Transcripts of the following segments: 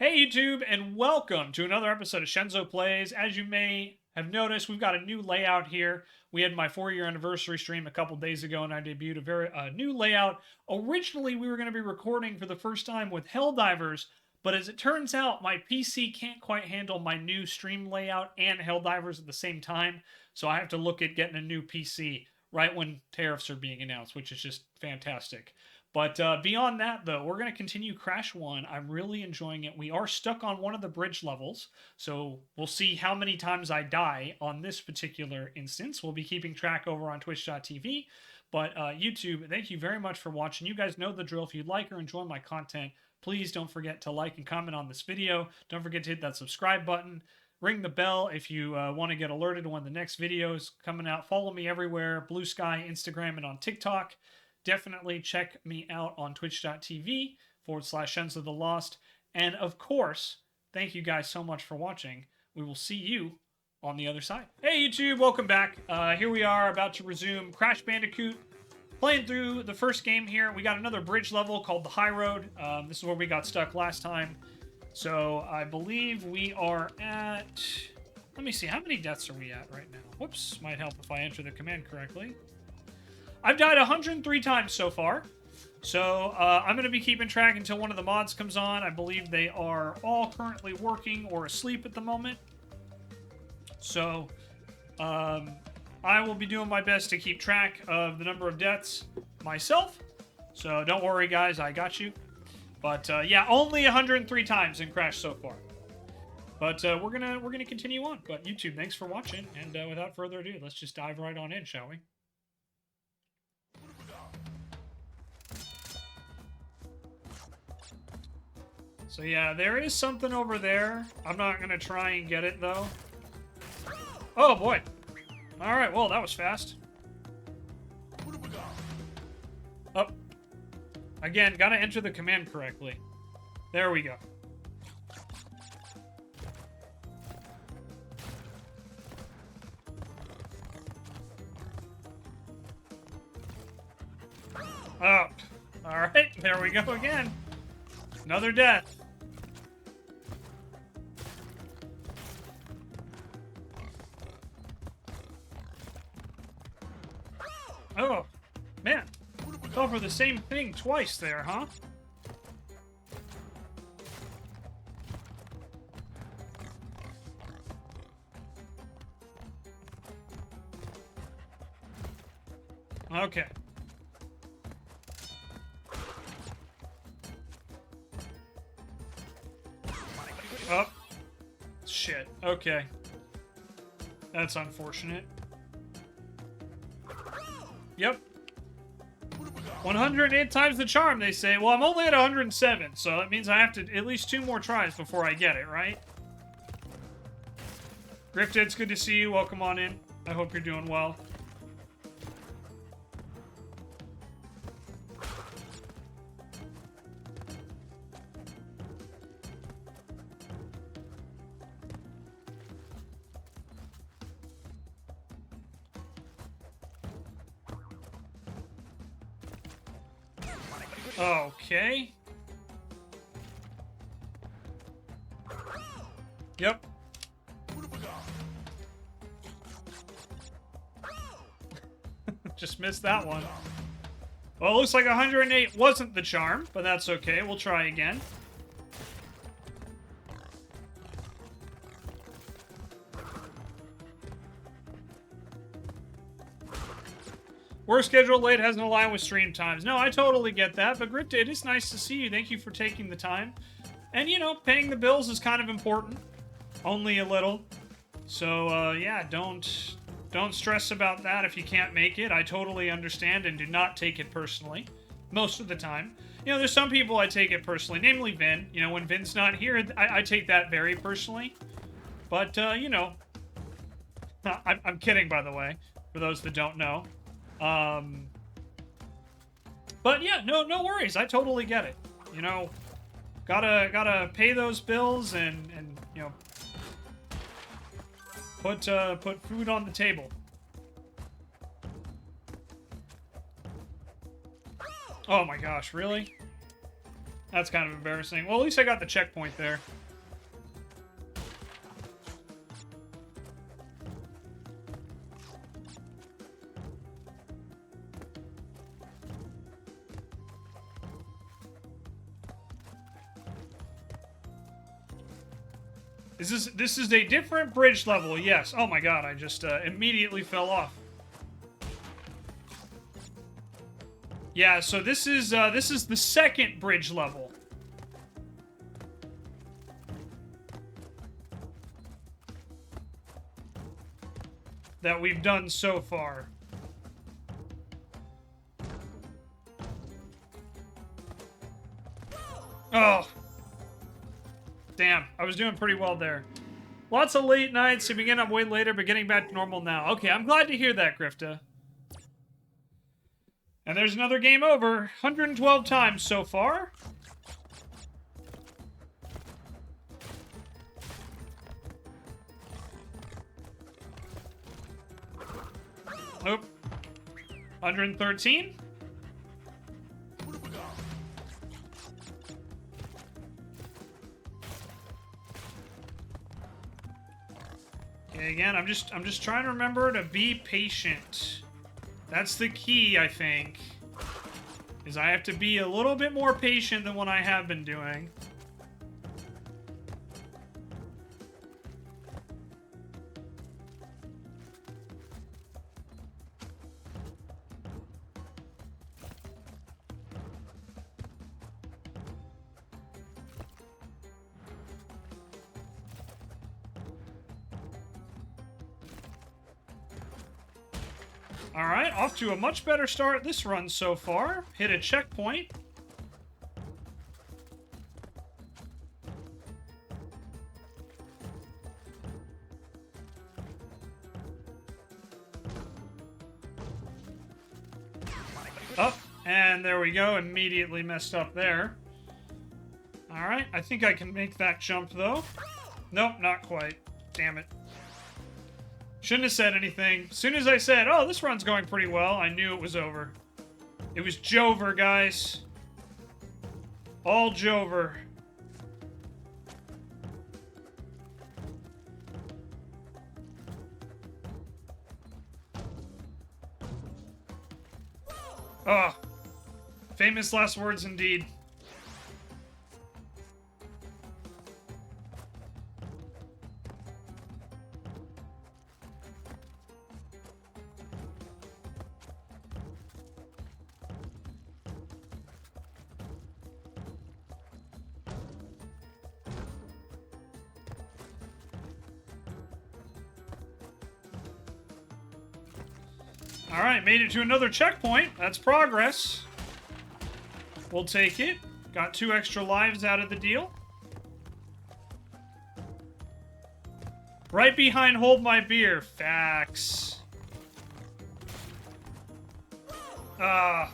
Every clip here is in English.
Hey YouTube, and welcome to another episode of Shenzo Plays. As you may have noticed, we've got a new layout here. We had my 4-year anniversary stream a couple days ago, and I debuted a very new layout. Originally, we were going to be recording for the first time with Helldivers, but as it turns out, my PC can't quite handle my new stream layout and Helldivers at the same time, so I have to look at getting a new PC right when tariffs are being announced, which is just fantastic. But beyond that, though, we're going to continue Crash 1. I'm really enjoying it. We are stuck on one of the bridge levels, so we'll see how many times I die on this particular instance. We'll be keeping track over on twitch.tv. But YouTube, thank you very much for watching. You guys know the drill. If you like or enjoy my content, please don't forget to like and comment on this video. Don't forget to hit that subscribe button. Ring the bell if you want to get alerted when the next video is coming out. Follow me everywhere, Blue Sky, Instagram, and on TikTok. Definitely check me out on twitch.tv/Shenzo the Lost. And of course, thank you guys so much for watching. We will see you on the other side. Hey YouTube, welcome back. Here we are about to resume Crash Bandicoot. Playing through the first game here. We got another bridge level called the High Road. This is where we got stuck last time. So I believe we are at... Let me see, how many deaths are we at right now? Whoops, might help if I enter the command correctly. I've died 103 times so far, so I'm going to be keeping track until one of the mods comes on. I believe they are all currently working or asleep at the moment. So I will be doing my best to keep track of the number of deaths myself. So don't worry, guys, I got you. But yeah, only 103 times in Crash so far. But we're gonna continue on. But YouTube, thanks for watching, and without further ado, let's just dive right on in, shall we? So yeah, there is something over there. I'm not going to try and get it, though. Oh, boy. Alright, well, that was fast. Oh. Again, got to enter the command correctly. There we go. Oh. Alright, there we go again. Another death. Oh, man. Fell for the same thing twice there, huh? Okay. Oh. Shit. Okay. That's unfortunate. Yep. 108 times the charm, they say. Well, I'm only at 107, so that means I have to at least 2 more tries before I get it, right? Griffted, it's good to see you. Welcome on in. I hope you're doing well. Okay. Yep. Just missed that one. Well, it looks like 108 wasn't the charm, but that's okay. We'll try again. Work schedule late hasn't aligned with stream times. No, I totally get that, but Grit, it is nice to see you. Thank you for taking the time. And, you know, paying the bills is kind of important. Only a little. So, yeah, don't stress about that if you can't make it. I totally understand and do not take it personally. Most of the time. You know, there's some people I take it personally, namely Vin. You know, when Vin's not here, I take that very personally. But, you know, I'm kidding, by the way, for those that don't know. But yeah, no worries. I totally get it. You know, gotta pay those bills and you know, put food on the table. Oh my gosh, really? That's kind of embarrassing. Well, at least I got the checkpoint there. This is a different bridge level, yes. Oh my god, I just immediately fell off. Yeah, so this is the second bridge level. That we've done so far. Oh. Damn, I was doing pretty well there. Lots of late nights, so beginning up way later, but getting back to normal now. Okay, I'm glad to hear that, Grifta. And there's another game over. 112 times so far. Nope. 113. Okay, again, I'm just trying to remember to be patient. That's the key, I think. Is I have to be a little bit more patient than what I have been doing. Alright, off to a much better start this run so far. Hit a checkpoint. Oh, and there we go. Immediately messed up there. Alright, I think I can make that jump, though. Nope, not quite. Damn it. Shouldn't have said anything. As soon as I said, oh, this run's going pretty well, I knew it was over. It was Jover, guys. All Jover. Oh. Famous last words indeed. Alright, made it to another checkpoint. That's progress. We'll take it. Got 2 extra lives out of the deal. Right behind Hold My Beer. Facts. Ah.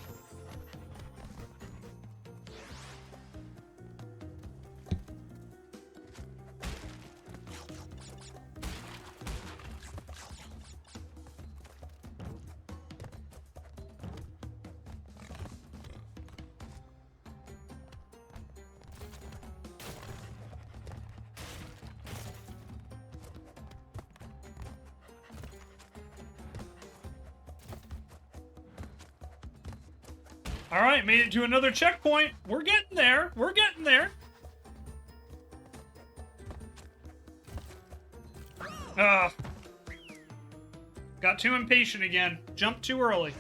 Alright, made it to another checkpoint. We're getting there. We're getting there. Got too impatient again. Jumped too early.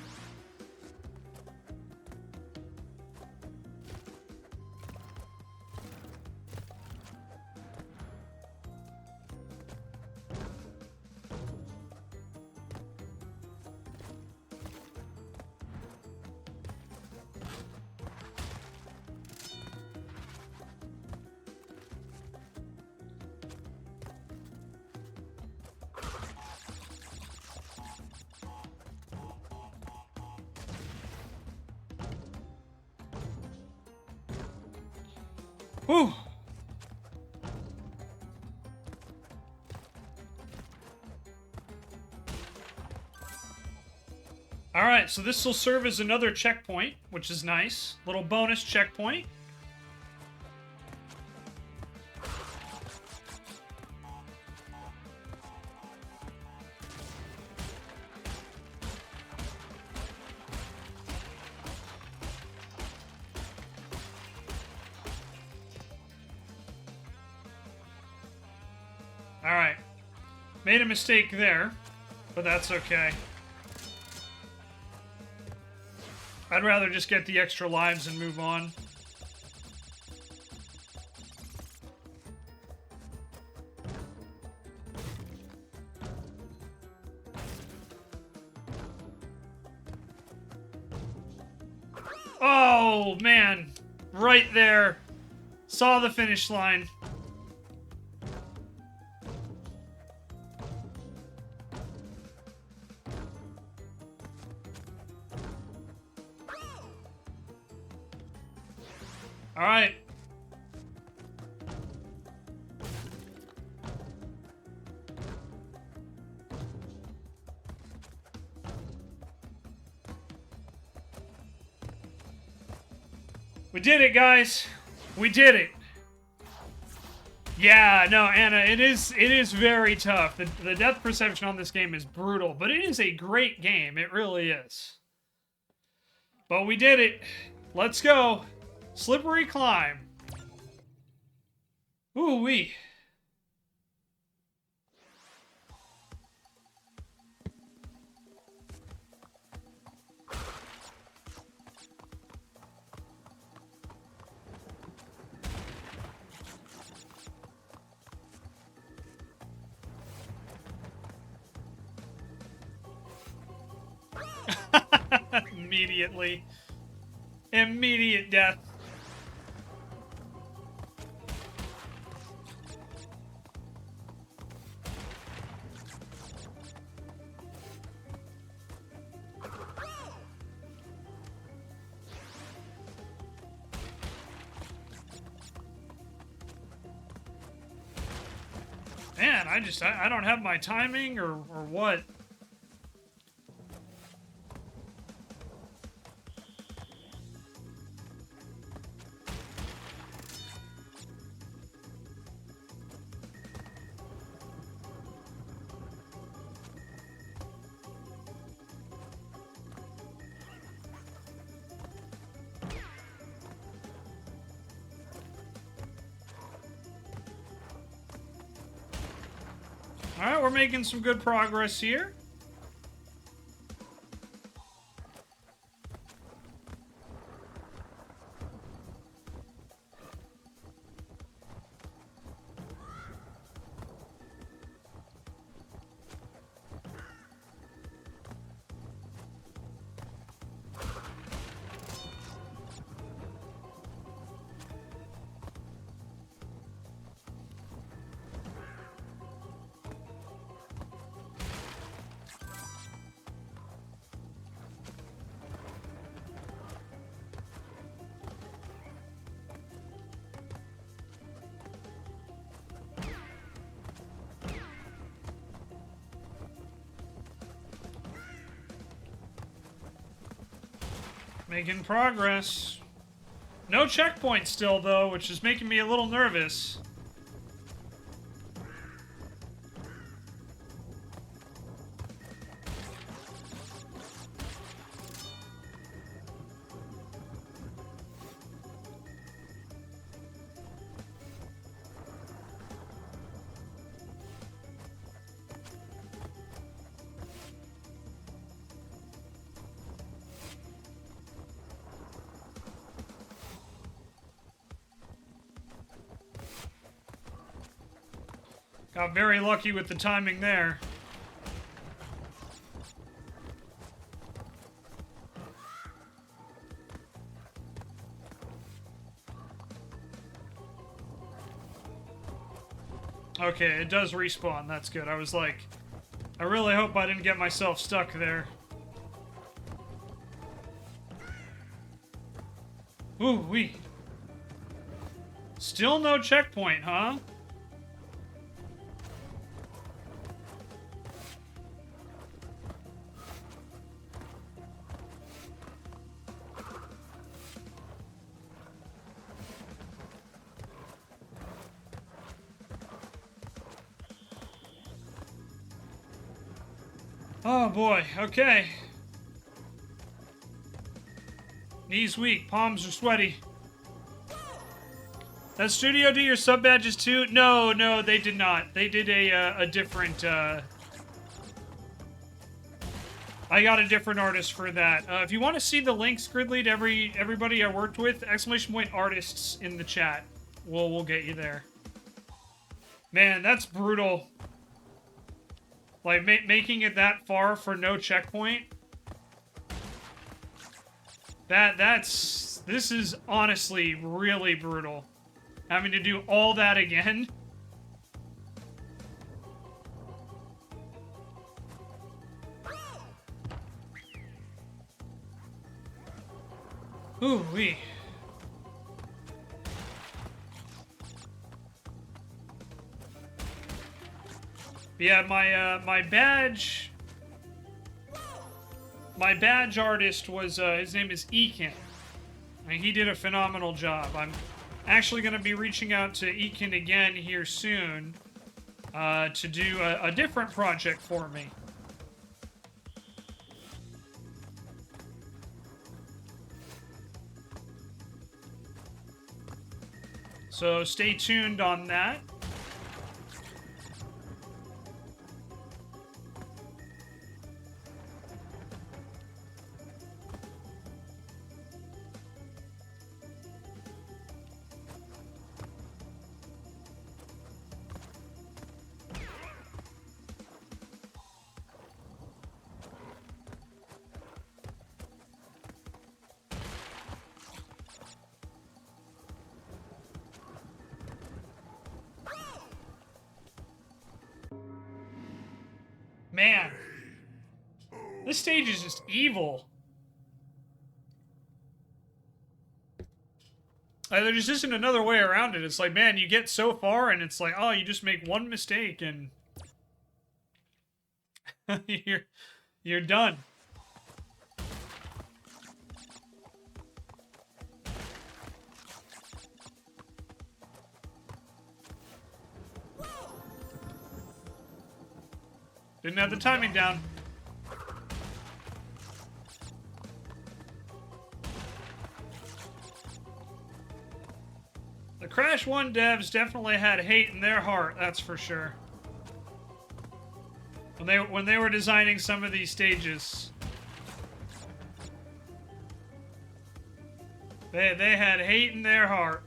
Whew. Alright, so this will serve as another checkpoint, which is nice. Little bonus checkpoint. Alright. Made a mistake there, but that's okay. I'd rather just get the extra lives and move on. Oh, man. Right there. Saw the finish line. All right. We did it, guys. We did it. Yeah, no, Anna, it is very tough. The depth perception on this game is brutal, but it is a great game. It really is. But we did it. Let's go. Slippery climb. Ooh-wee. Immediately. Immediate death. Man, I don't have my timing or what. Alright, we're making some good progress here. Making progress. No checkpoint still, though, which is making me a little nervous. Got very lucky with the timing there. Okay, it does respawn. That's good. I was like, I really hope I didn't get myself stuck there. Ooh-wee. Still no checkpoint, huh? Oh boy, okay. Knees weak, palms are sweaty. Does Studio do your sub badges too? No, no, they did not. They did a different, I got a different artist for that. If you want to see the links, Gridley, to everybody I worked with, !artists in the chat. We'll get you there. Man, that's brutal. Like, making it that far for no checkpoint. This is honestly really brutal. Having to do all that again. Ooh-wee. Yeah, my badge artist was his name is Ekin. And he did a phenomenal job. I'm actually going to be reaching out to Ekin again here soon to do a different project for me. So stay tuned on that. Man, this stage is just evil. There just isn't another way around it. It's like, man, you get so far and it's like, oh, you just make one mistake and you're done. Didn't have the timing down. The Crash 1 devs definitely had hate in their heart, that's for sure. When they were designing some of these stages. They had hate in their heart.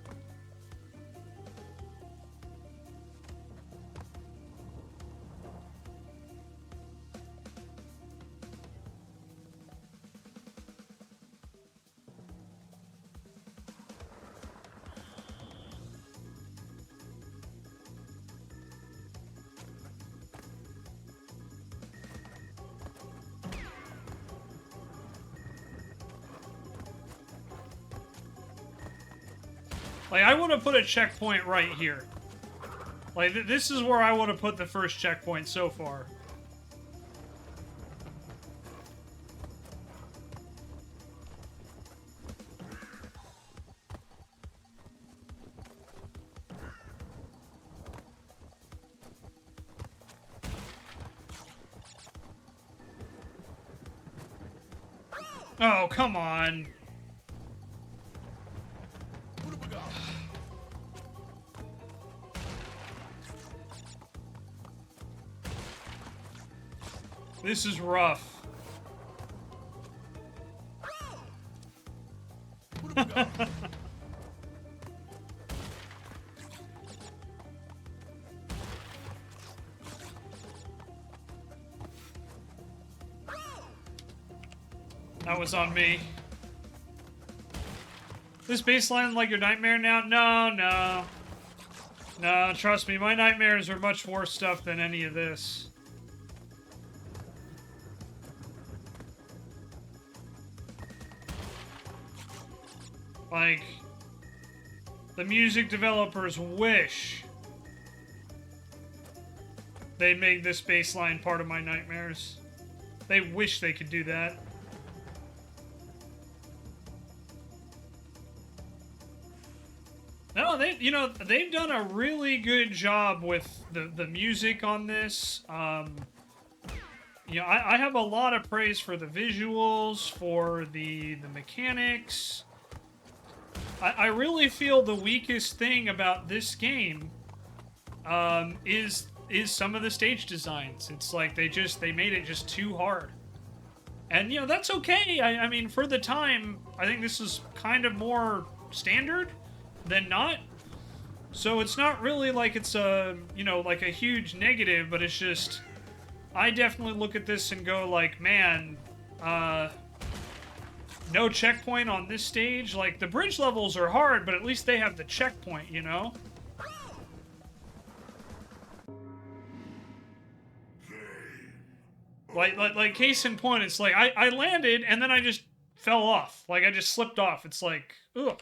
Like, I would have put a checkpoint right here. Like, this is where I would have put the first checkpoint so far. Oh, come on. This is rough. That was on me. This baseline like your nightmare now? No, no. No, trust me, my nightmares are much worse stuff than any of this. Like, the music developers wish they'd make this baseline part of my nightmares. They wish they could do that. No, they've done a really good job with the music on this. I have a lot of praise for the visuals, for the mechanics. I really feel the weakest thing about this game is some of the stage designs. It's like they made it just too hard. And, you know, that's okay. I mean, for the time, I think this is kind of more standard than not. So it's not really like it's a, you know, like a huge negative, but it's just, I definitely look at this and go like, man, no checkpoint on this stage. Like, the bridge levels are hard, but at least they have the checkpoint, you know? Like case in point, it's like, I landed, and then I just fell off. Like, I just slipped off. It's like, ugh.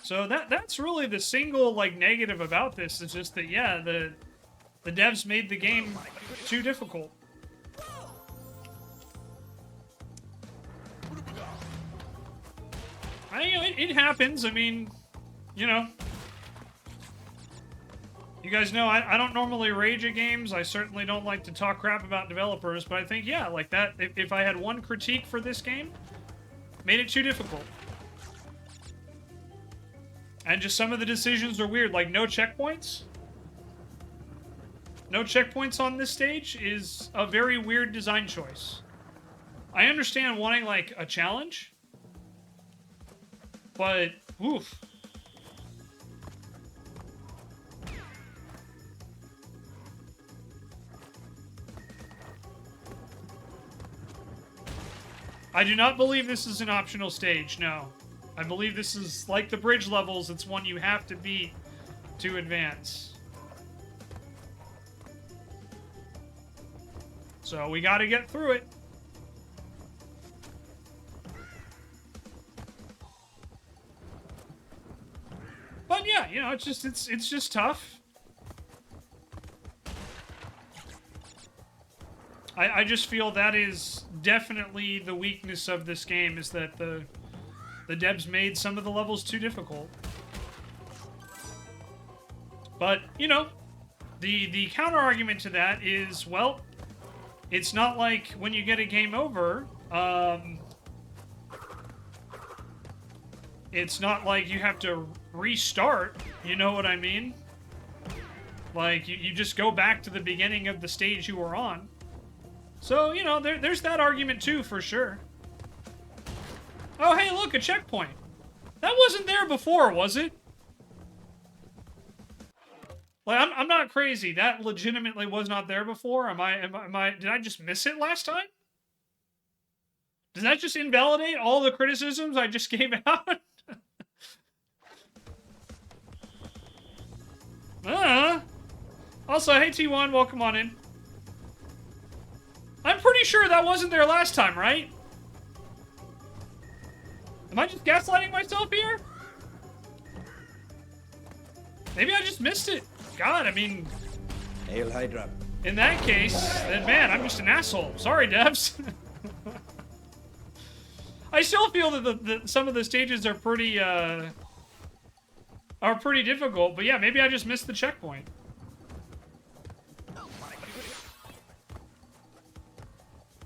So that's really the single, like, negative about this. It's just that, yeah, the devs made the game too difficult. It happens. I mean, you know. You guys know I don't normally rage at games. I certainly don't like to talk crap about developers, but I think, yeah, like that, if I had one critique for this game, made it too difficult. And just some of the decisions are weird, like no checkpoints. No checkpoints on this stage is a very weird design choice. I understand wanting, like, a challenge, but, oof. I do not believe this is an optional stage, no. I believe this is, like the bridge levels, it's one you have to beat to advance. So we gotta get through it. But yeah, you know, it's just tough. I just feel that is definitely the weakness of this game, is that the devs made some of the levels too difficult. But, you know, the counter-argument to that is, well, it's not like when you get a game over, it's not like you have to restart, you know what I mean? Like, you just go back to the beginning of the stage you were on. So, you know, there's that argument too, for sure. Oh, hey, look, a checkpoint. That wasn't there before, was it? Like, I'm not crazy. That legitimately was not there before. Did I just miss it last time? Does that just invalidate all the criticisms I just gave out? Also, hey T1, welcome on in. I'm pretty sure that wasn't there last time, right? Am I just gaslighting myself here? Maybe I just missed it. God, I mean... Hail Hydra. In that case, then man, I'm just an asshole. Sorry, devs. I still feel that some of the stages are pretty difficult, but yeah, maybe I just missed the checkpoint.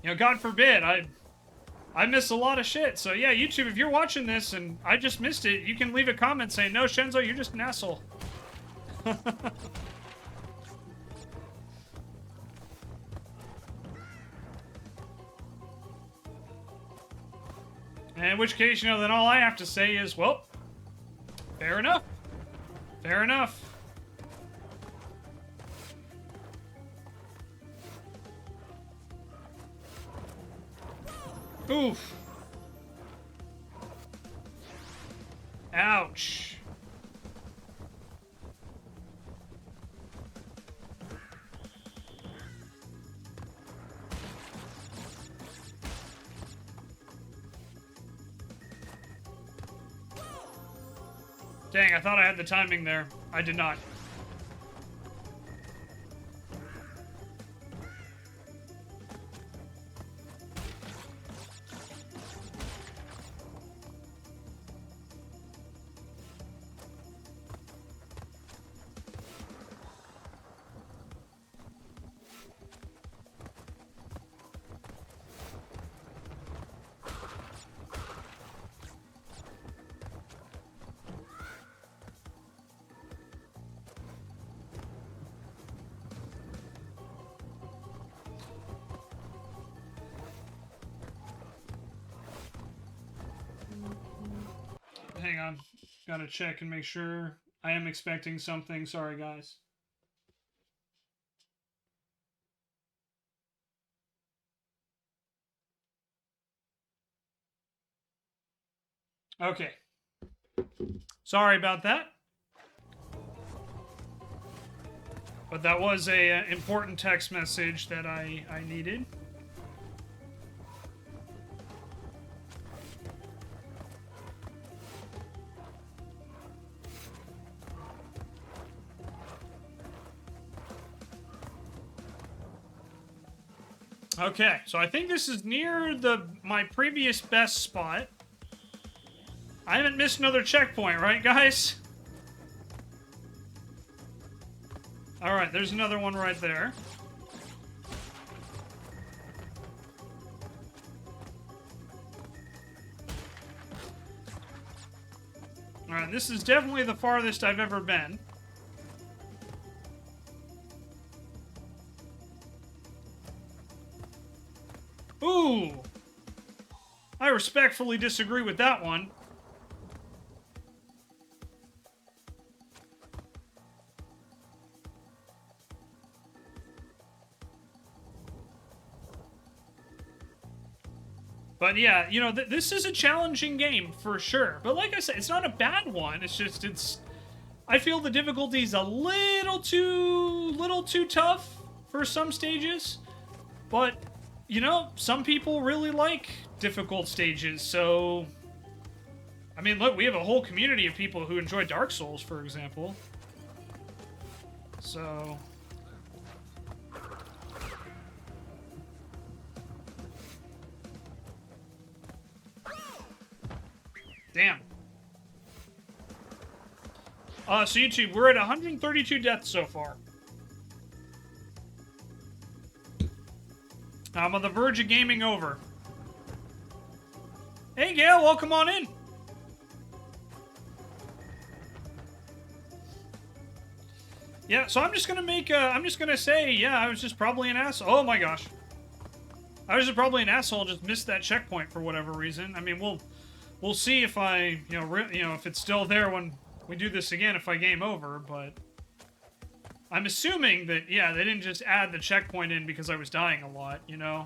You know, God forbid, I miss a lot of shit. So yeah, YouTube, if you're watching this and I just missed it, you can leave a comment saying, no, Shenzo, you're just an asshole. In which case, you know, then all I have to say is, well, fair enough. Fair enough. Oof. Ouch. Dang, I thought I had the timing there. I did not. Hang on. Gotta check and make sure I am expecting something. Sorry, guys. Okay. Sorry about that. But that was a important text message that I needed. Okay, so I think this is near my previous best spot. I haven't missed another checkpoint, right, guys? Alright, there's another one right there. Alright, this is definitely the farthest I've ever been. Ooh! I respectfully disagree with that one. But yeah, you know, this is a challenging game for sure. But like I said, it's not a bad one. It's just, I feel the difficulty's a little too tough for some stages. But, you know, some people really like difficult stages, so... I mean, look, we have a whole community of people who enjoy Dark Souls, for example. So... Damn. So YouTube, we're at 132 deaths so far. I'm on the verge of gaming over. Hey, Gail, welcome on in. Yeah, so I'm just gonna make, I'm just gonna say, yeah, I was just probably an asshole. Oh my gosh. I was just probably an asshole, just missed that checkpoint for whatever reason. I mean, we'll see if I, if it's still there when we do this again, if I game over, but... I'm assuming that, yeah, they didn't just add the checkpoint in because I was dying a lot, you know?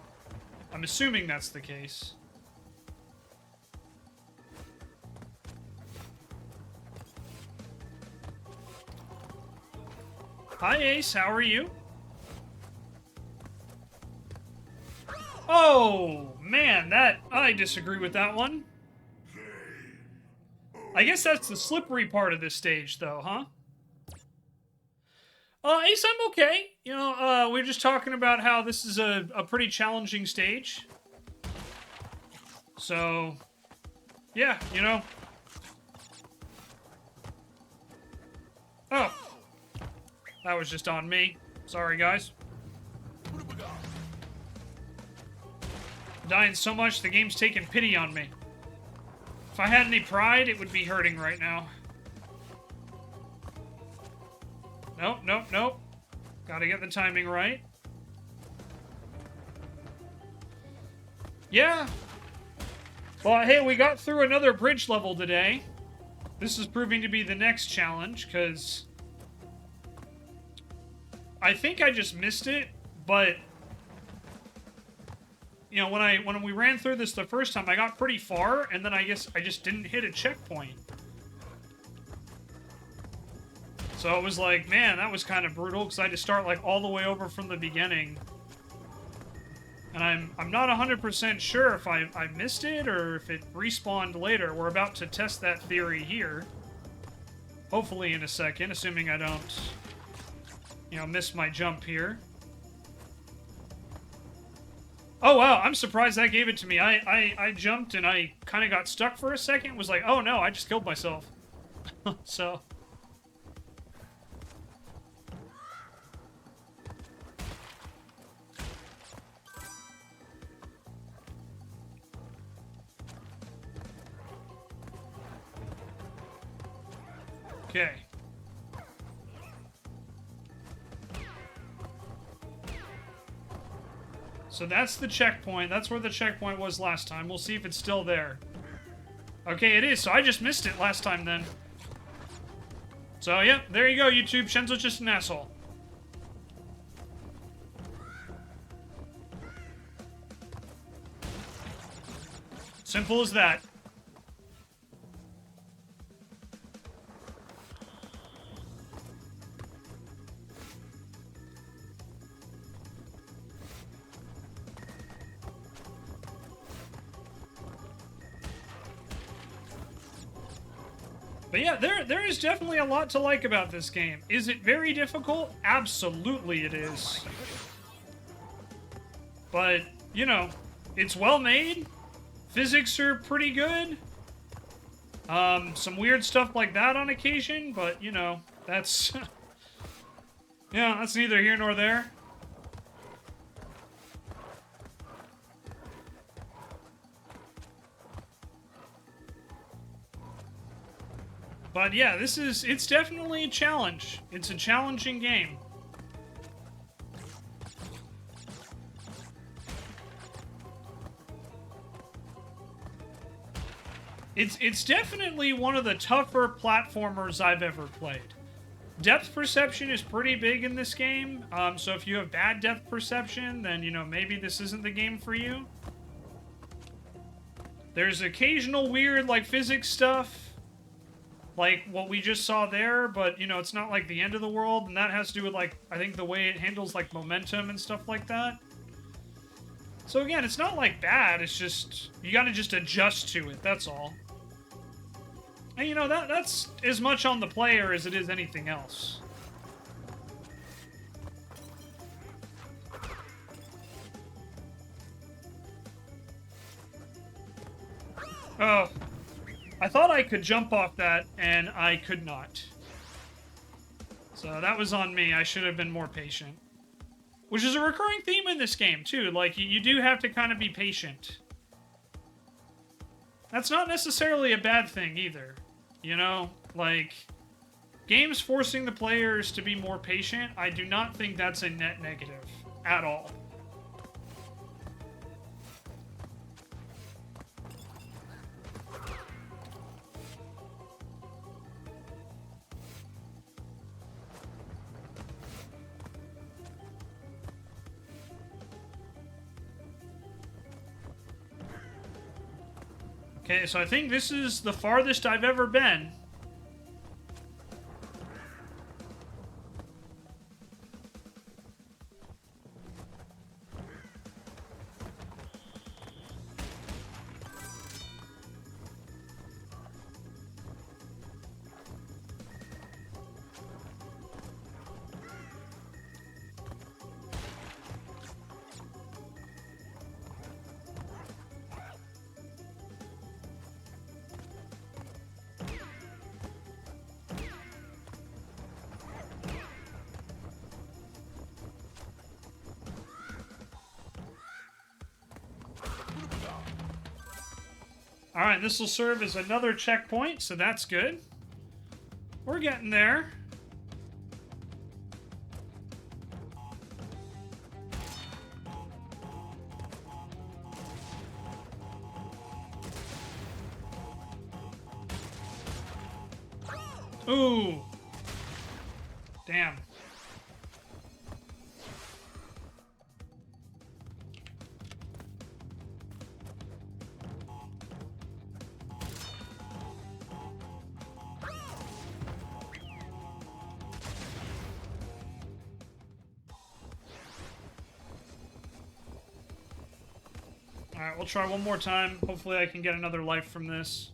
I'm assuming that's the case. Hi, Ace, how are you? Oh, man, I disagree with that one. I guess that's the slippery part of this stage, though, huh? Ace, I'm okay. You know, we we're just talking about how this is a pretty challenging stage. So, yeah, you know. Oh. That was just on me. Sorry, guys. I'm dying so much, the game's taking pity on me. If I had any pride, it would be hurting right now. Nope, nope, nope. Gotta get the timing right. Yeah. Well, hey, we got through another bridge level today. This is proving to be the next challenge, because... I think I just missed it, but... You know, when we ran through this the first time, I got pretty far, and then I guess I just didn't hit a checkpoint. So it was like, man, that was kind of brutal, because I had to start, like, all the way over from the beginning. And I'm not 100% sure if I missed it, or if it respawned later. We're about to test that theory here. Hopefully in a second, assuming I don't, you know, miss my jump here. Oh, wow, I'm surprised that gave it to me. I jumped and I kind of got stuck for a second. It was like, oh no, I just killed myself. So... Okay. So that's the checkpoint. That's where the checkpoint was last time. We'll see if it's still there. Okay, it is. So I just missed it last time then. So, yeah, there you go, YouTube. Shenzo's just an asshole. Simple as that. But yeah, there is definitely a lot to like about this game. Is it very difficult? Absolutely it is. But, you know, it's well made. Physics are pretty good. Some weird stuff like that on occasion, but, you know, that's... yeah, that's neither here nor there. But yeah, it's definitely a challenge. It's a challenging game. It's definitely one of the tougher platformers I've ever played. Depth perception is pretty big in this game, so if you have bad depth perception, then, you know, maybe this isn't the game for you. There's occasional weird, like, physics stuff, like what we just saw there, but, you know, it's not like the end of the world, and that has to do with, like, I think the way it handles, like, momentum and stuff like that. So again, it's not, like, bad, it's just, you gotta just adjust to it, that's all. And, you know, that's as much on the player as it is anything else. Oh. I thought I could jump off that, and I could not. So that was on me. I should have been more patient. Which is a recurring theme in this game, too. Like, you do have to kind of be patient. That's not necessarily a bad thing, either. You know? Like, games forcing the players to be more patient, I do not think that's a net negative. At all. Okay, so I think this is the farthest I've ever been. Alright, this will serve as another checkpoint, so that's good. We're getting there. Ooh. Damn. Alright, we'll try one more time. Hopefully I can get another life from this.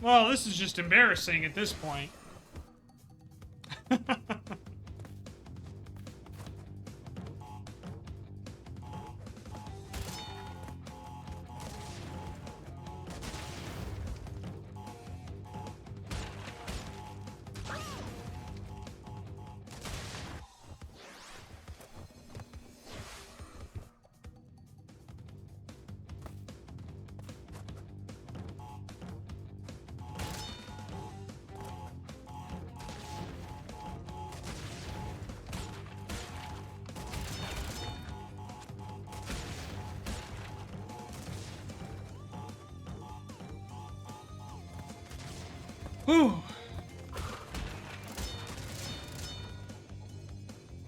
Well, this is just embarrassing at this point. Whew.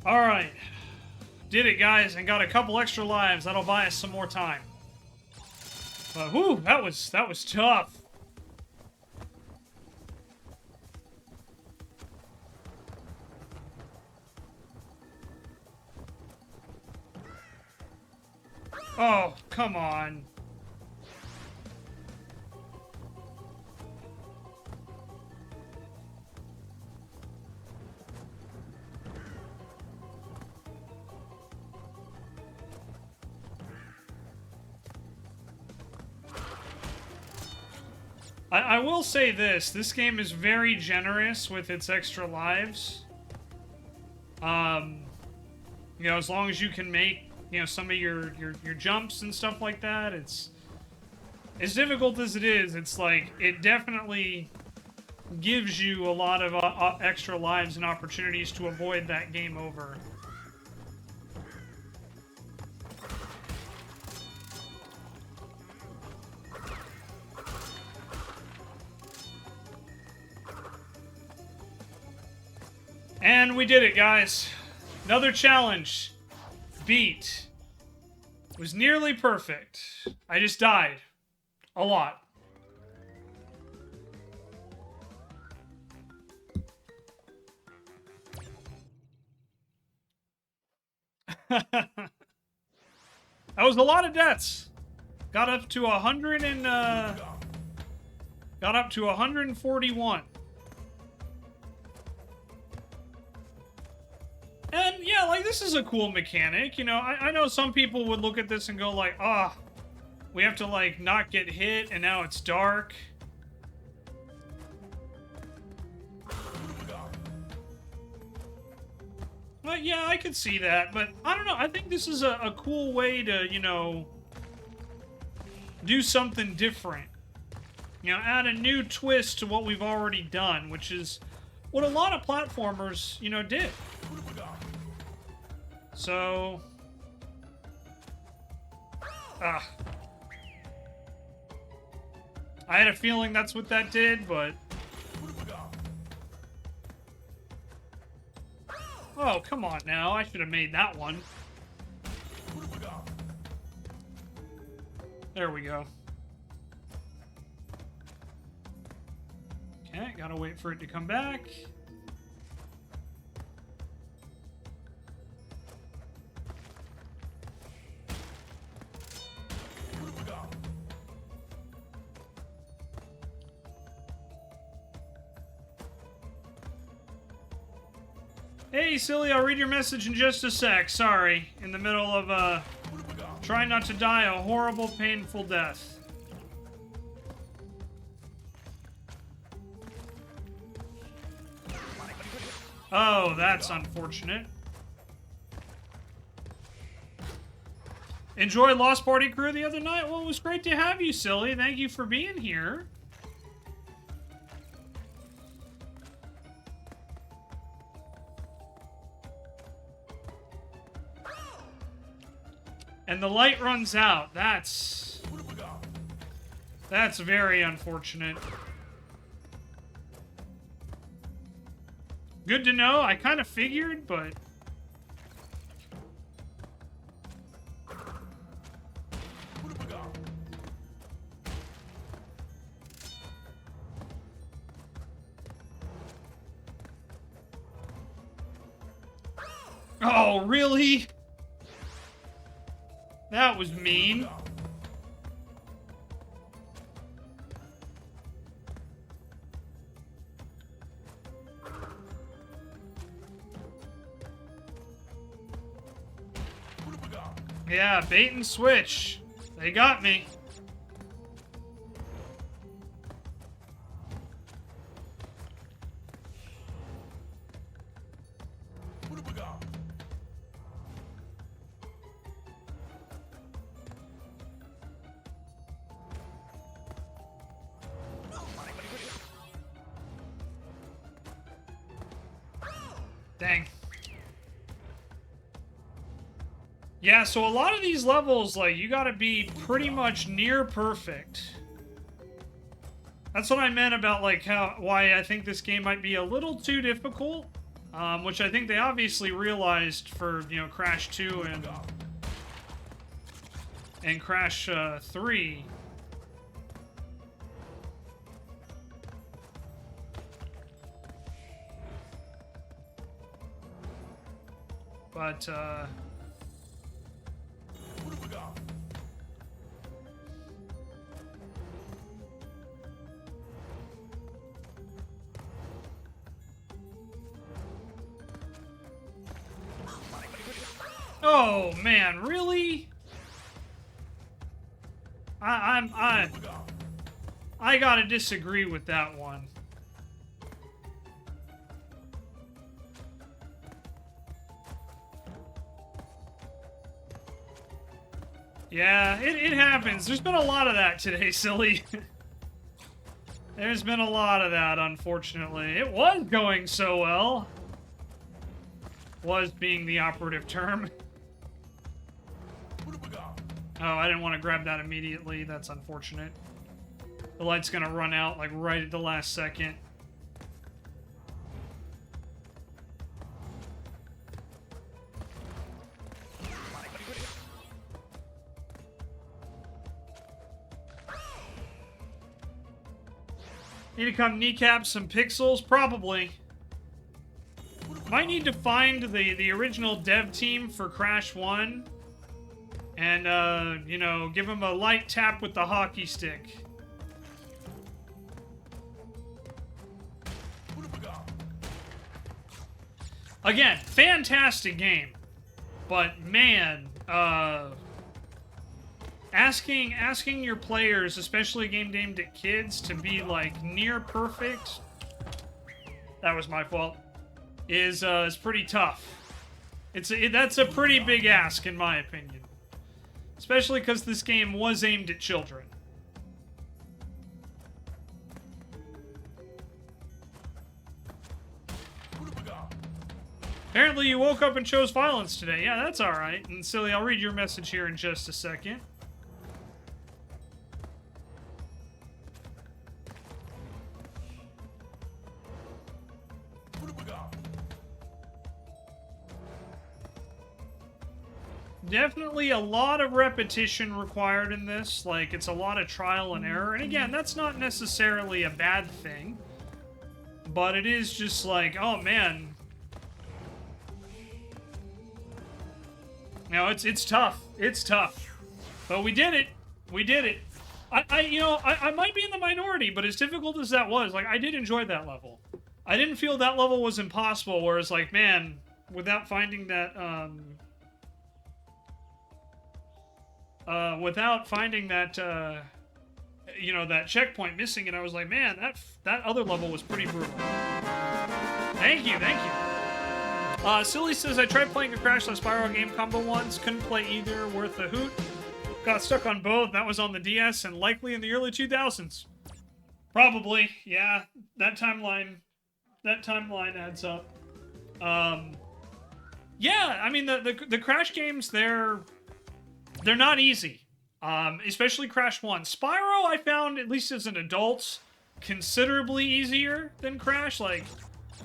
Alright. Did it, guys, and got a couple extra lives. That'll buy us some more time. But, whew, that was tough. Oh, come on. I will say this game is very generous with its extra lives. You know, as long as you can make, you know, some of your jumps and stuff like that, it's as difficult as it is, it's like, it definitely gives you a lot of extra lives and opportunities to avoid that game over. And we did it, guys. Another challenge. Beat. It was nearly perfect. I just died. A lot. That was a lot of deaths. Got up to 100 and got up to 141. And, yeah, like, this is a cool mechanic, you know, I know some people would look at this and go like, ah, we have to, like, not get hit, and now it's dark. But, yeah, I could see that, but, I don't know, I think this is a cool way to, you know, do something different. You know, add a new twist to what we've already done, which is what a lot of platformers, you know, did. So... I had a feeling that's what that did, but... Oh, come on now. I should have made that one. There we go. Okay, gotta wait for it to come back. Hey, silly, I'll read your message in just a sec. Sorry. In the middle of, trying not to die a horrible, painful death. Oh, that's unfortunate. Enjoy Lost Party Crew the other night? Well, it was great to have you, silly. Thank you for being here. And the light runs out. That's very unfortunate. Good to know. I kind of figured, but... Oh, really? That was mean. Yeah, bait and switch. They got me. Dang. Yeah, so a lot of these levels, like, you gotta be pretty much near perfect. That's what I meant about, like, why I think this game might be a little too difficult. Which I think they obviously realized for, you know, Crash 2 and Crash 3. But, oh man, really? I gotta disagree with that one. Yeah, it happens. There's been a lot of that today, silly. There's been a lot of that, unfortunately. It was going so well. Was being the operative term. Oh, I didn't want to grab that immediately. That's unfortunate. The light's gonna run out, like, right at the last second. Need to come kneecap some pixels? Probably. Might need to find the original dev team for Crash 1 and, you know, give them a light tap with the hockey stick. Again, fantastic game. But, man, asking your players, especially a game aimed at kids, to be, like, near perfect, that was my fault, is pretty tough. That's a pretty big ask, in my opinion. Especially because this game was aimed at children. Apparently you woke up and chose violence today. Yeah, that's alright. And silly, I'll read your message here in just a second. Definitely a lot of repetition required in this. Like, it's a lot of trial and error. And again, that's not necessarily a bad thing. But it is just like, oh man. No, it's tough. It's tough. But we did it. We did it. I might be in the minority, but as difficult as that was, like, I did enjoy that level. I didn't feel that level was impossible, whereas, like, man, without finding that, you know, that checkpoint missing, and I was like, man, that other level was pretty brutal. Thank you, thank you. Silly says, I tried playing a Crash / Spyro game combo once, couldn't play either, worth a hoot. Got stuck on both, that was on the DS, and likely in the early 2000s. Probably, yeah, that timeline adds up. Yeah, I mean, the Crash games, they're not easy. Especially Crash 1. Spyro, I found, at least as an adult, considerably easier than Crash. Like,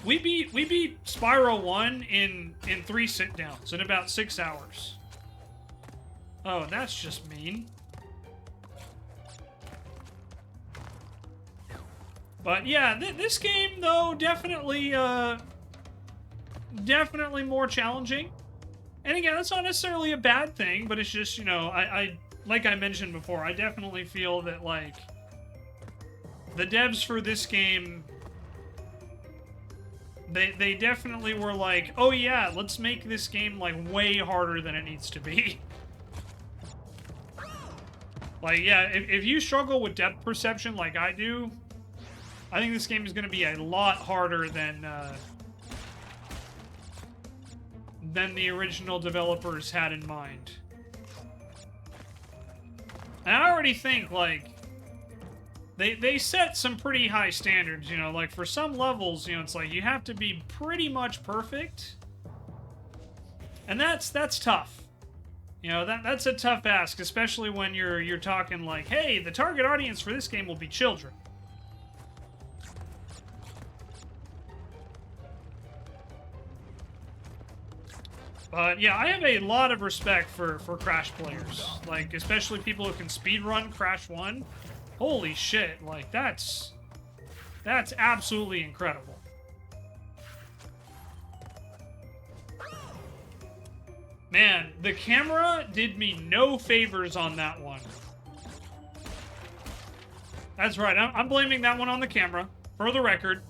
we beat Spyro 1 in 3 sit-downs in about 6 hours. Oh, that's just mean. But yeah, this game, though, definitely more challenging. And again, that's not necessarily a bad thing, but it's just, you know, I like I mentioned before, I definitely feel that, like, the devs for this game, they definitely were like, oh yeah, let's make this game, like, way harder than it needs to be. Like, yeah, if you struggle with depth perception like I do, I think this game is going to be a lot harder than the original developers had in mind. And I already think, like, they set some pretty high standards, you know, like, for some levels, you know, it's like, you have to be pretty much perfect. And that's tough. You know, that's a tough ask, especially when you're talking like, hey, the target audience for this game will be children. But yeah, I have a lot of respect for Crash players. Like, especially people who can speedrun Crash 1. Holy shit, like, that's absolutely incredible. Man, the camera did me no favors on that one. That's right, I'm blaming that one on the camera, for the record.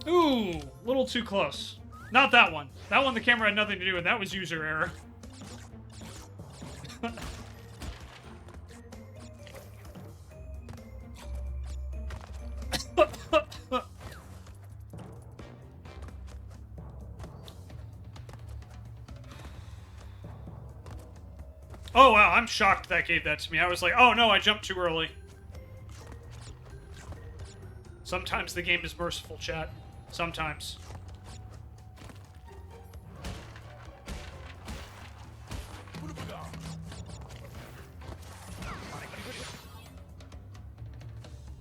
Ooh, a little too close. Not that one. That one the camera had nothing to do with. That was user error. Oh, wow, I'm shocked that gave that to me. I was like, oh no, I jumped too early. Sometimes the game is merciful, chat. Sometimes.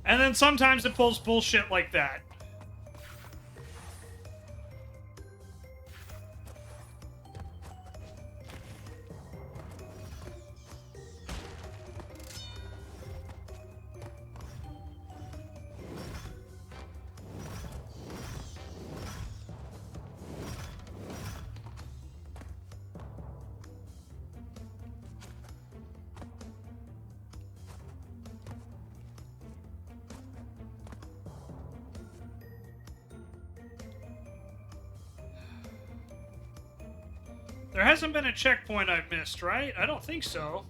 And then sometimes it pulls bullshit like that. There hasn't been a checkpoint I've missed, right? I don't think so.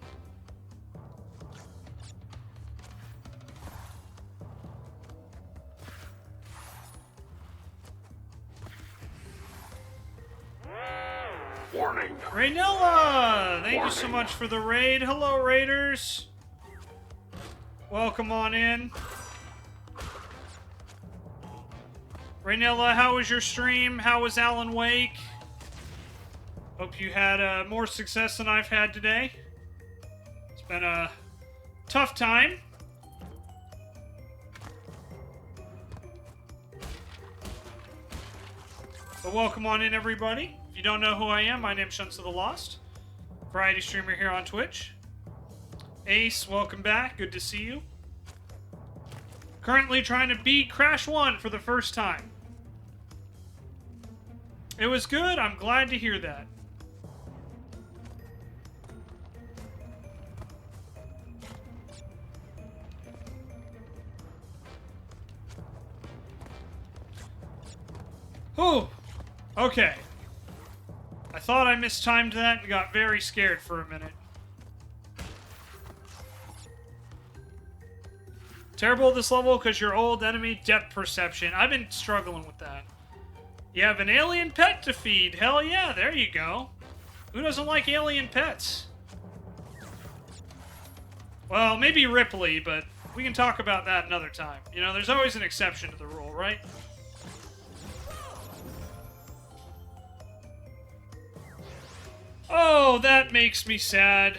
Warning. Raynilla! Thank you so much for the raid. Hello, raiders. Welcome on in. Raynilla, how was your stream? How was Alan Wake? Hope you had more success than I've had today. It's been a tough time. But welcome on in, everybody. If you don't know who I am, my name's Shenzo the Lost. Variety streamer here on Twitch. Ace, welcome back. Good to see you. Currently trying to beat Crash 1 for the first time. It was good. I'm glad to hear that. Oh, okay. I thought I mistimed that and got very scared for a minute. Terrible at this level because your old enemy depth perception. I've been struggling with that. You have an alien pet to feed. Hell yeah, there you go. Who doesn't like alien pets? Well, maybe Ripley, but we can talk about that another time. You know, there's always an exception to the rule, right? Oh, that makes me sad.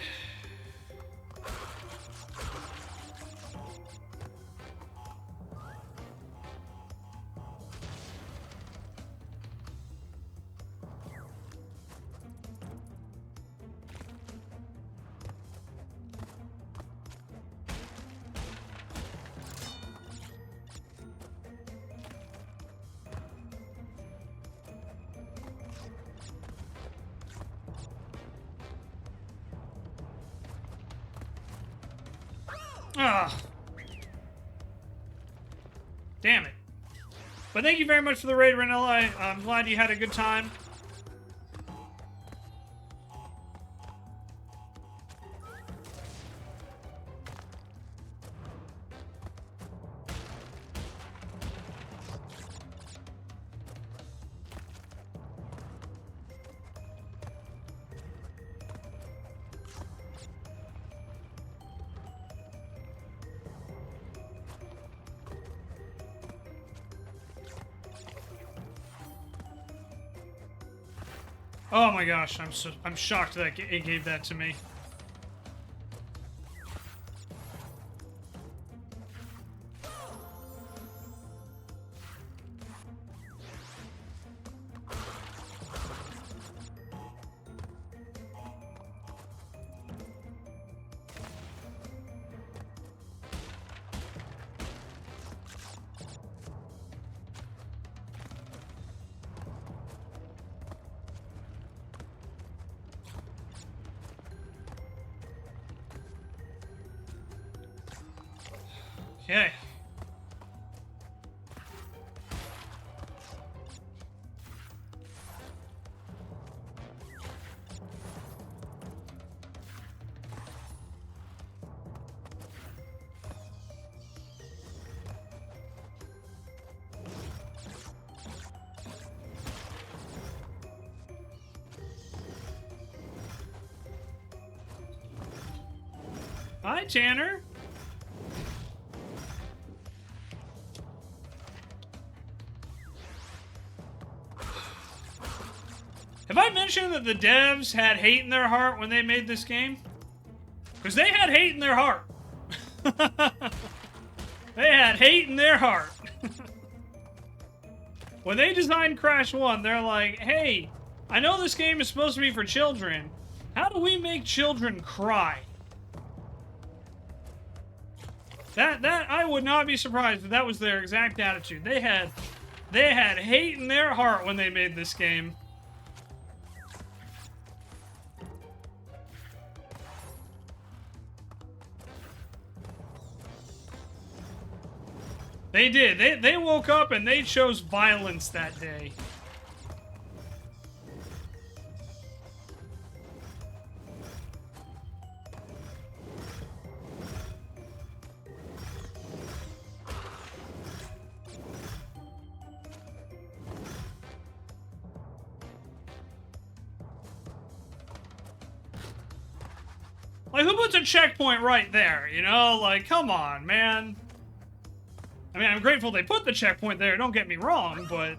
Ah. Damn it. But thank you very much for the raid, Ranella. I'm glad you had a good time. Oh my gosh, I'm shocked that it gave that to me. Okay. Hi, Tanner. Have I mentioned that the devs had hate in their heart when they made this game? Because they had hate in their heart. They had hate in their heart. When they designed Crash 1, they're like, hey, I know this game is supposed to be for children. How do we make children cry? That I would not be surprised if that was their exact attitude. They had hate in their heart when they made this game. They did. They woke up and they chose violence that day. Like, who puts a checkpoint right there, you know? Like, come on, man. I mean, I'm grateful they put the checkpoint there, don't get me wrong, but...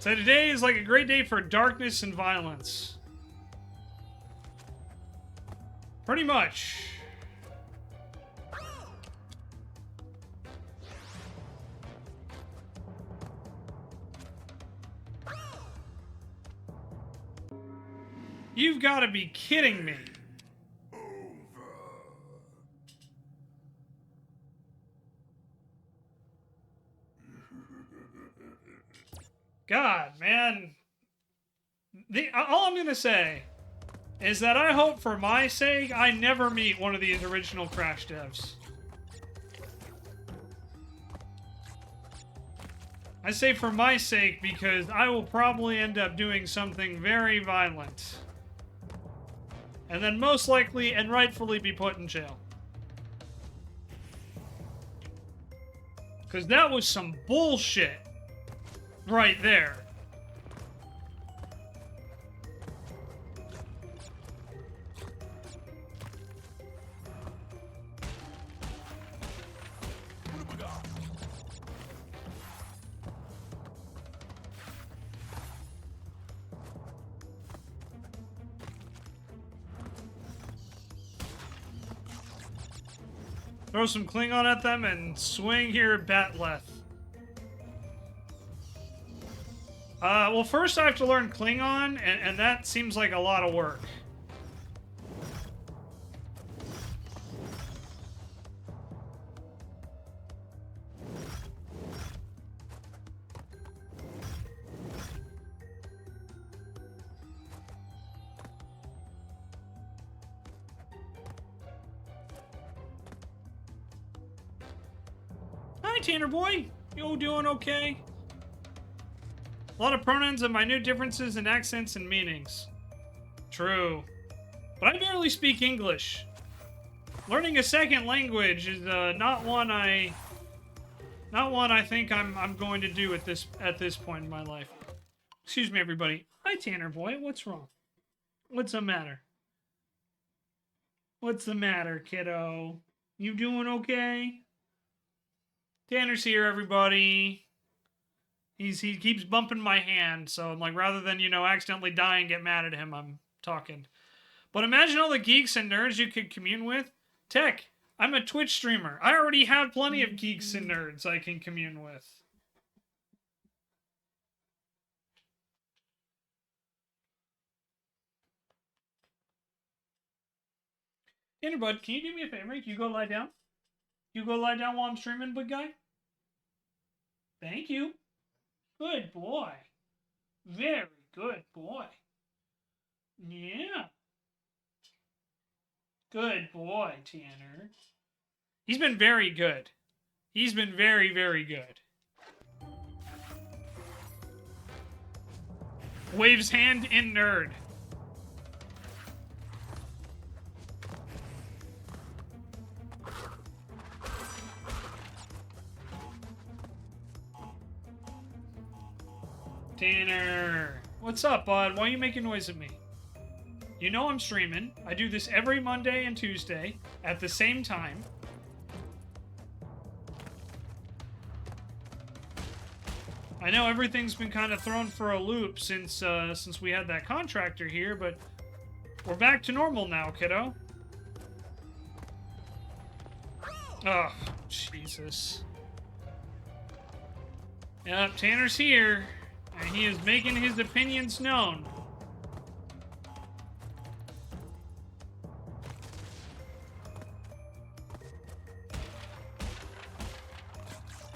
So today is like a great day for darkness and violence. Pretty much. You've got to be kidding me. God, man. All I'm going to say is that I hope for my sake I never meet one of these original Crash devs. I say for my sake because I will probably end up doing something very violent. And then most likely and rightfully be put in jail. Because that was some bullshit right there. Throw some Klingon at them and swing here, Batleth. Well, first I have to learn Klingon, and that seems like a lot of work. Hi, Tanner boy. You doing okay? A lot of pronouns and minute differences in accents and meanings. True. But I barely speak English. Learning a second language is not one I think I'm going to do at this point in my life. Excuse me, everybody. Hi, Tanner boy. What's wrong? What's the matter? What's the matter, kiddo? You doing okay? Tanner's here, everybody. He keeps bumping my hand, so I'm like, rather than, you know, accidentally die and get mad at him, I'm talking. But imagine all the geeks and nerds you could commune with. Tech, I'm a Twitch streamer. I already have plenty of geeks and nerds I can commune with. Tanner, bud, can you do me a favor? Can you go lie down? Can you go lie down while I'm streaming, big guy? Thank you. Good boy. Very good boy. Yeah. Good boy, Tanner. He's been very good. He's been very, very good. Waves hand in nerd. Tanner. What's up, bud? Why are you making noise at me? You know I'm streaming. I do this every Monday and Tuesday at the same time. I know everything's been kind of thrown for a loop since we had that contractor here, but we're back to normal now, kiddo. Oh, Jesus. Yep, Tanner's here, and he is making his opinions known.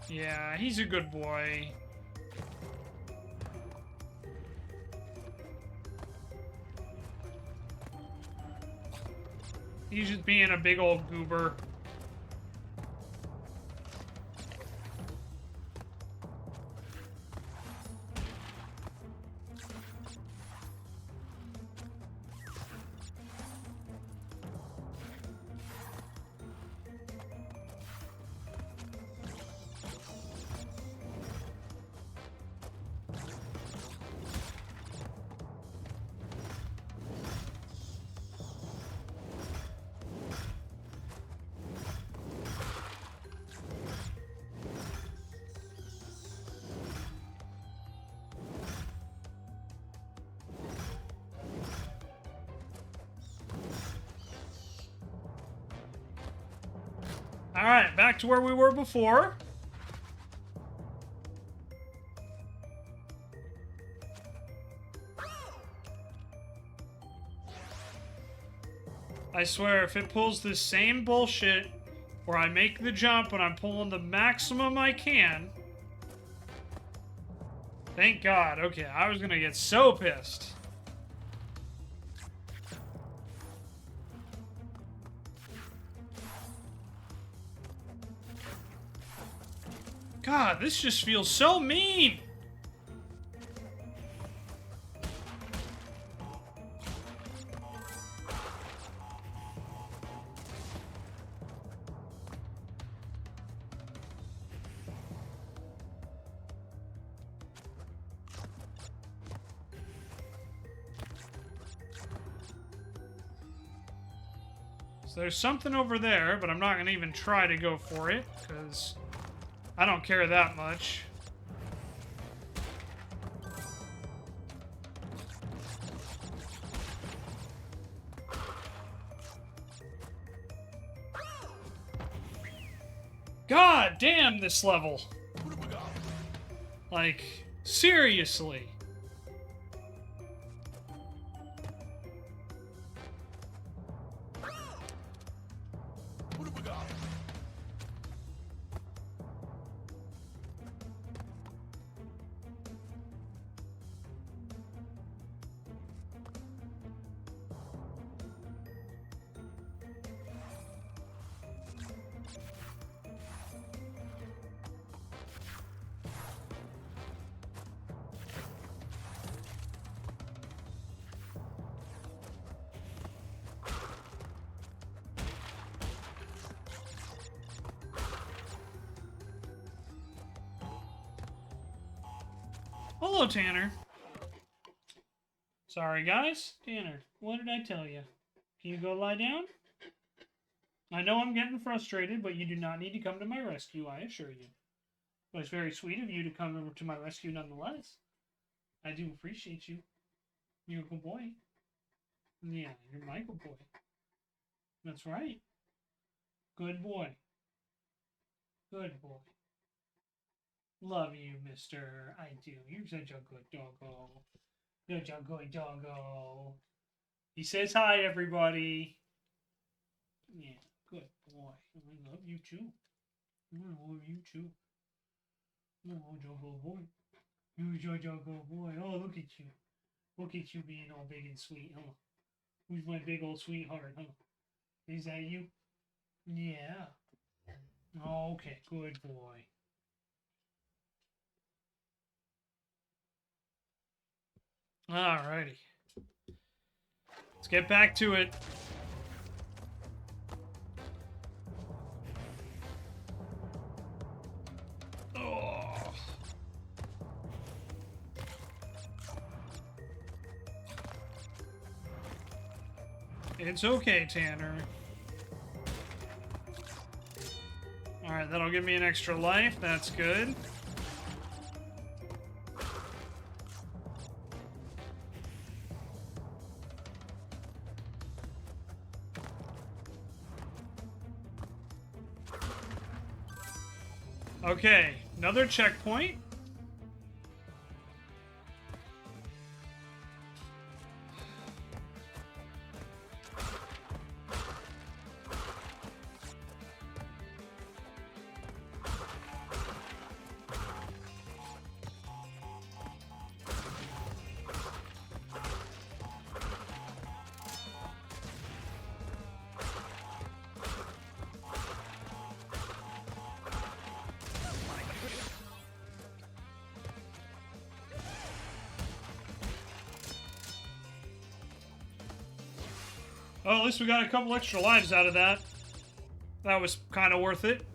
Yeah, he's a good boy. He's just being a big old goober. Alright, back to where we were before. I swear, if it pulls the same bullshit where I make the jump and I'm pulling the maximum I can... Thank God. Okay, I was gonna get so pissed. God, this just feels so mean! So there's something over there, but I'm not going to even try to go for it, because I don't care that much. God damn this level! Like, seriously. Hello, Tanner. Sorry, guys. Tanner, what did I tell you? Can you go lie down? I know I'm getting frustrated, but you do not need to come to my rescue, I assure you. But it's very sweet of you to come over to my rescue nonetheless. I do appreciate you. You're a good boy. Yeah, you're my good boy. That's right. Good boy. Good boy. Love you, mister. I do. You're such a good doggo. Such a good doggo. He says hi, everybody. Yeah, good boy. I love you too. I love you too. Oh, Jumbo boy. You Jumbo boy. Oh, look at you. Look at you being all big and sweet, huh? Who's my big old sweetheart, huh? Is that you? Yeah. Oh, okay, good boy. Alrighty. Let's get back to it. Oh. It's okay, Tanner. Alright, that'll give me an extra life. That's good. Okay, another checkpoint. Oh, at least we got a couple extra lives out of that. That was kind of worth it.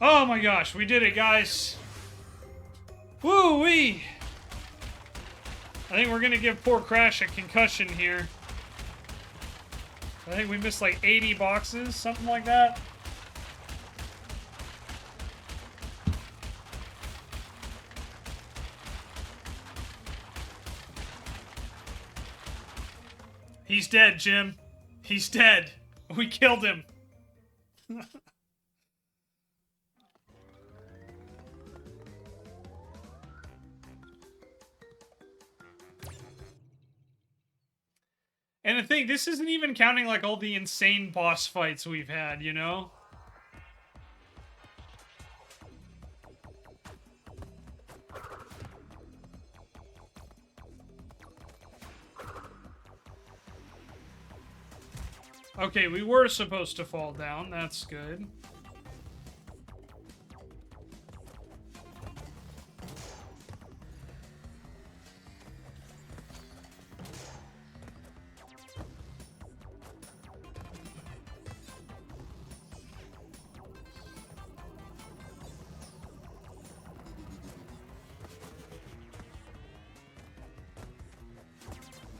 Oh my gosh, we did it, guys. Woo-wee! I think we're gonna give poor Crash a concussion here. I think we missed like 80 boxes, something like that. He's dead, Jim. He's dead. We killed him. And the thing, this isn't even counting like all the insane boss fights we've had, you know? Okay, we were supposed to fall down. That's good.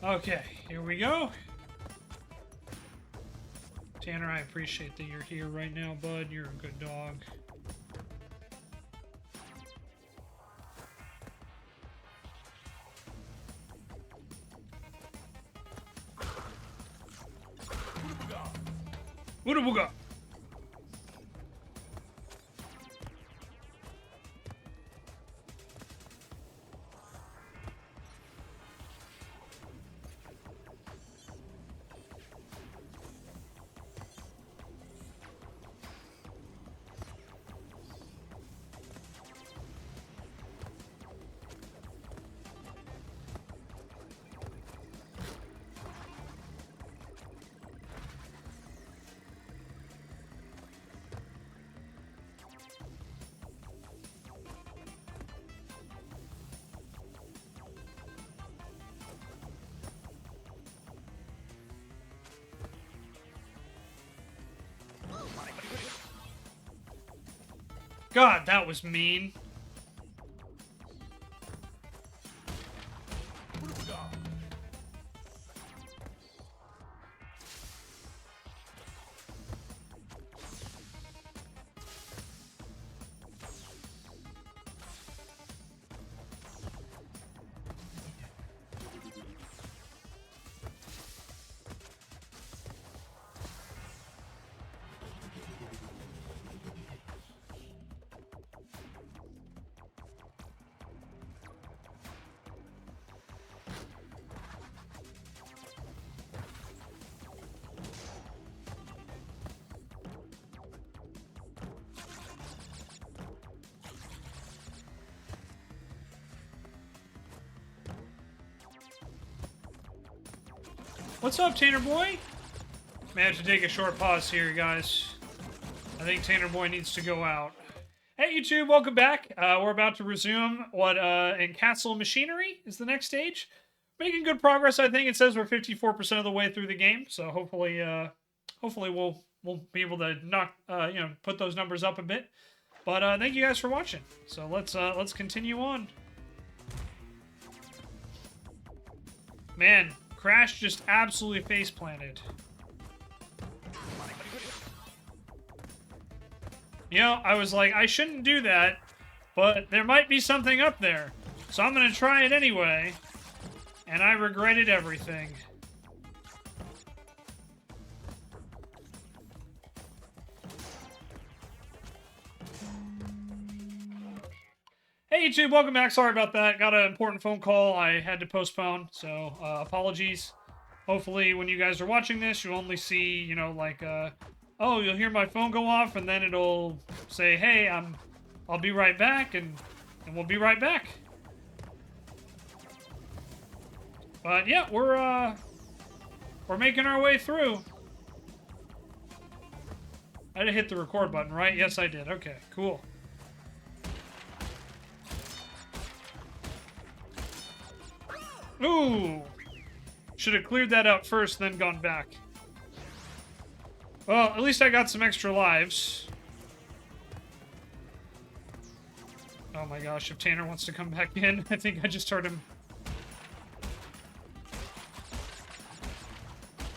Okay, here we go. Tanner, I appreciate that you're here right now, bud. You're a good dog. Wooda-booga! God, that was mean. What's up, Tanner Boy? May have to take a short pause here, guys. I think Tanner Boy needs to go out. Hey, YouTube, welcome back. We're about to resume what in Castle Machinery is the next stage. Making good progress, I think. It says we're 54% of the way through the game, so hopefully we'll be able to knock put those numbers up a bit. But thank you guys for watching. So let's continue on. Man, Crash just absolutely face planted. You know, I was like, I shouldn't do that, but there might be something up there. So I'm going to try it anyway. And I regretted everything. Hey YouTube, welcome back. Sorry about that. Got an important phone call I had to postpone, so apologies. Hopefully when you guys are watching this, you'll only see, you know, like, oh, you'll hear my phone go off, and then it'll say, hey, I'll be right back, and we'll be right back. But yeah, we're making our way through. I did hit the record button, right? Yes, I did. Okay, cool. Ooh! Should have cleared that out first, then gone back. Well, at least I got some extra lives. Oh my gosh, if Tanner wants to come back in, I think I just heard him.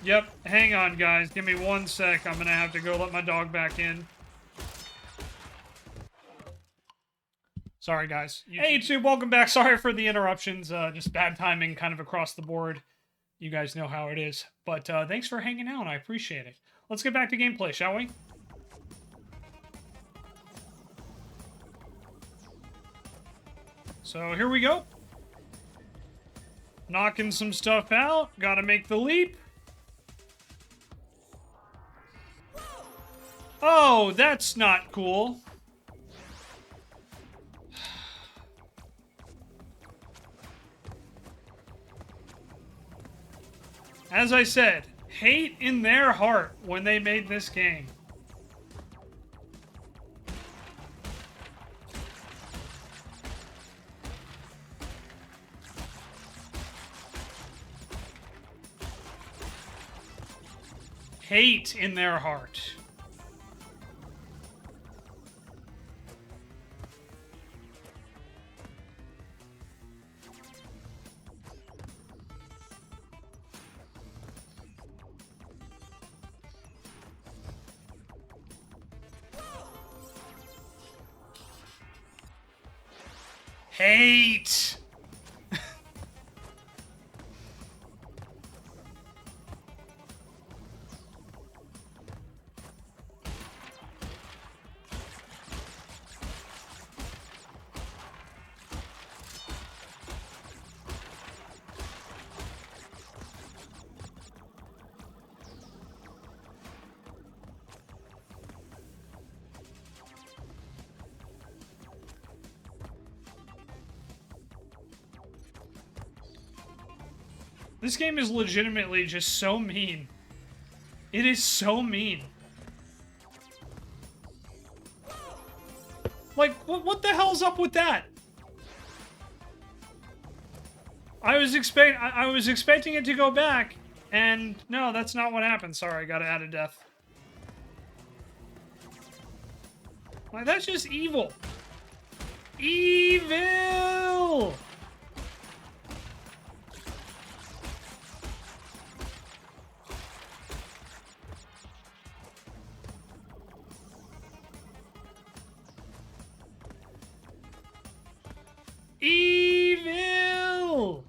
Yep, hang on guys, give me 1 sec. I'm gonna have to go let my dog back in. Sorry guys. Hey YouTube, welcome back. Sorry for the interruptions, just bad timing kind of across the board. You guys know how it is. But thanks for hanging out, I appreciate it. Let's get back to gameplay, shall we? So here we go. Knocking some stuff out. Gotta make the leap. Oh, that's not cool. As I said, hate in their heart when they made this game. Hate in their heart. Hate! This game is legitimately just so mean. It is so mean. Like, what the hell's up with that? I was expecting it to go back, and no, that's not what happened. Sorry, I gotta add a death. Like, that's just evil. Evil! Evil!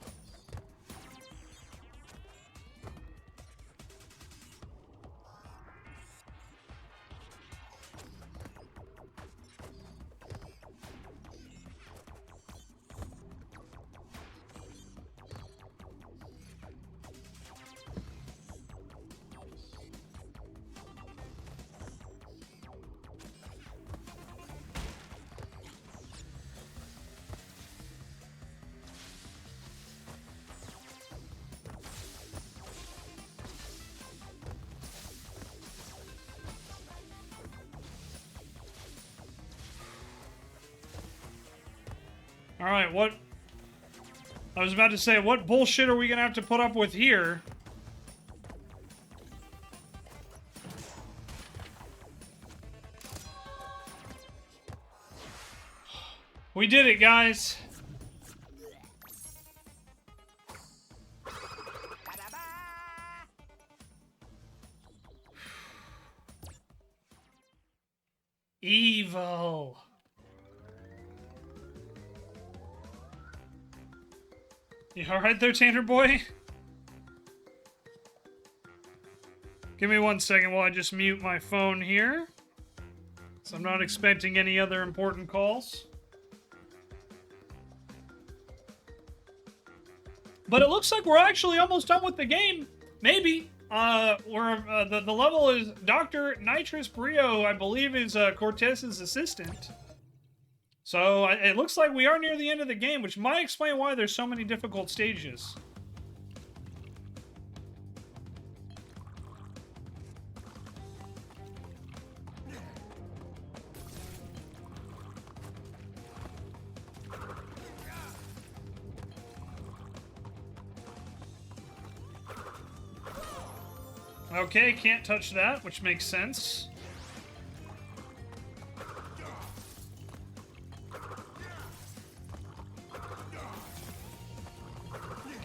Alright, what... I was about to say, what bullshit are we gonna have to put up with here? We did it, guys. Evil. You alright there, Tanner boy? Give me 1 second while I just mute my phone here. So I'm not expecting any other important calls. But it looks like we're actually almost done with the game. Maybe. The level is Dr. Nitrous Brio, I believe, is Cortez's assistant. So it looks like we are near the end of the game, which might explain why there's so many difficult stages. Okay, can't touch that, which makes sense.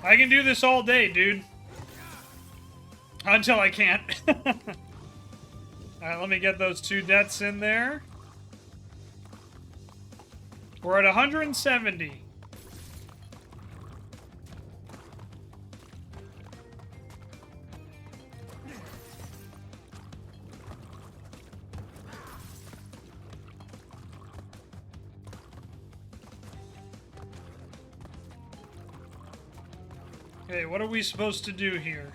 I can do this all day, dude. Until I can't. Alright, let me get those 2 deaths in there. We're at 170. Okay, what are we supposed to do here?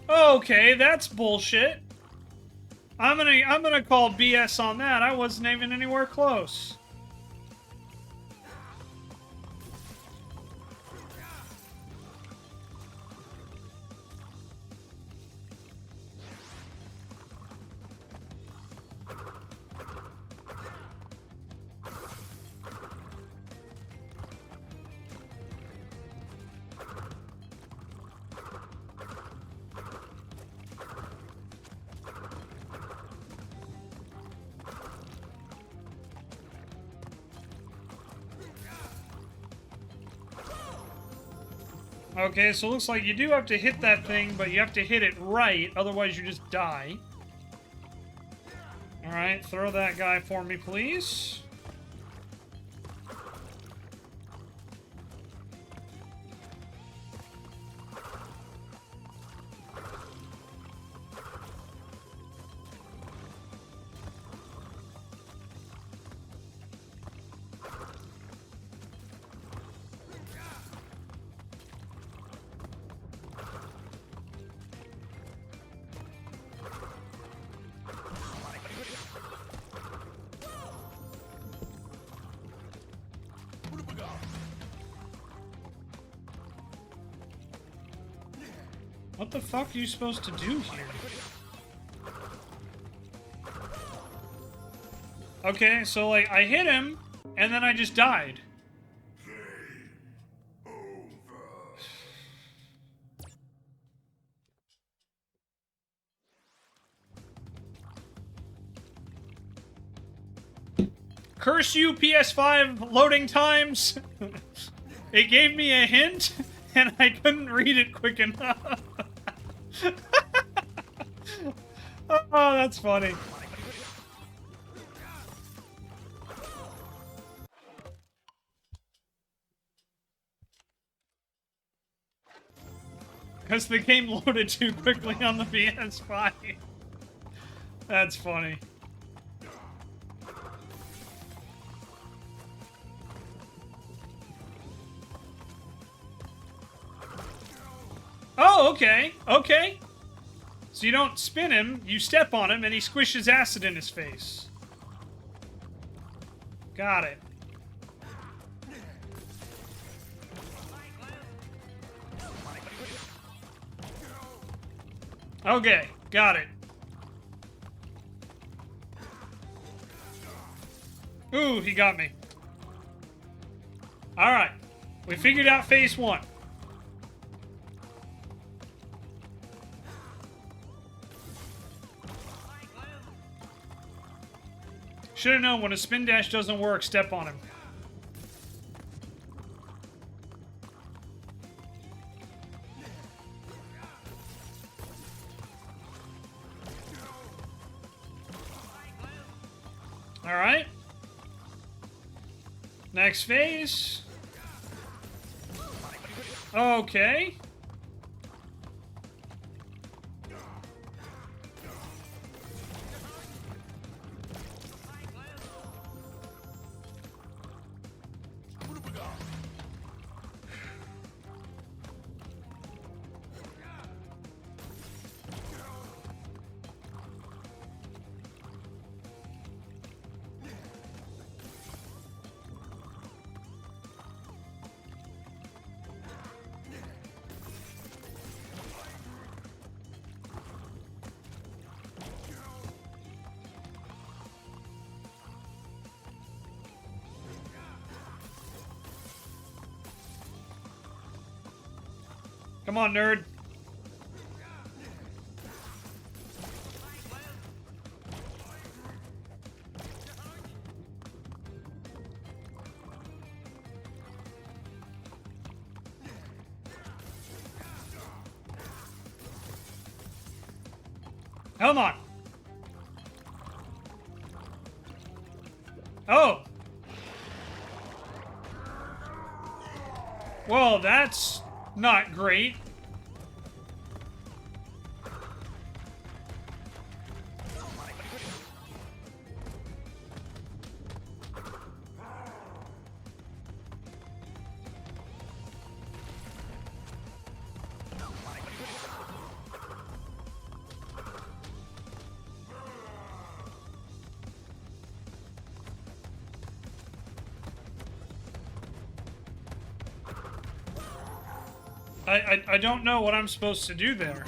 Okay, that's bullshit. I'm gonna call BS on that. I wasn't even anywhere close. Okay, so it looks like you do have to hit that thing, but you have to hit it right, otherwise you just die. Alright, throw that guy for me, please. What the fuck are you supposed to do here? Okay, so like I hit him and then I just died. Curse you, PS5 loading times! It gave me a hint, and I couldn't read it quick enough. Oh, that's funny. Because the game loaded too quickly on the PS5. That's funny. Oh, okay. Okay. So you don't spin him, you step on him, and he squishes acid in his face. Got it. Okay, got it. Ooh, he got me. Alright. We figured out phase 1. Should have known when a spin dash doesn't work, step on him. Alright. Next phase. Okay. Come on, nerd. Come on. Oh. Well, that's not great. I don't know what I'm supposed to do there.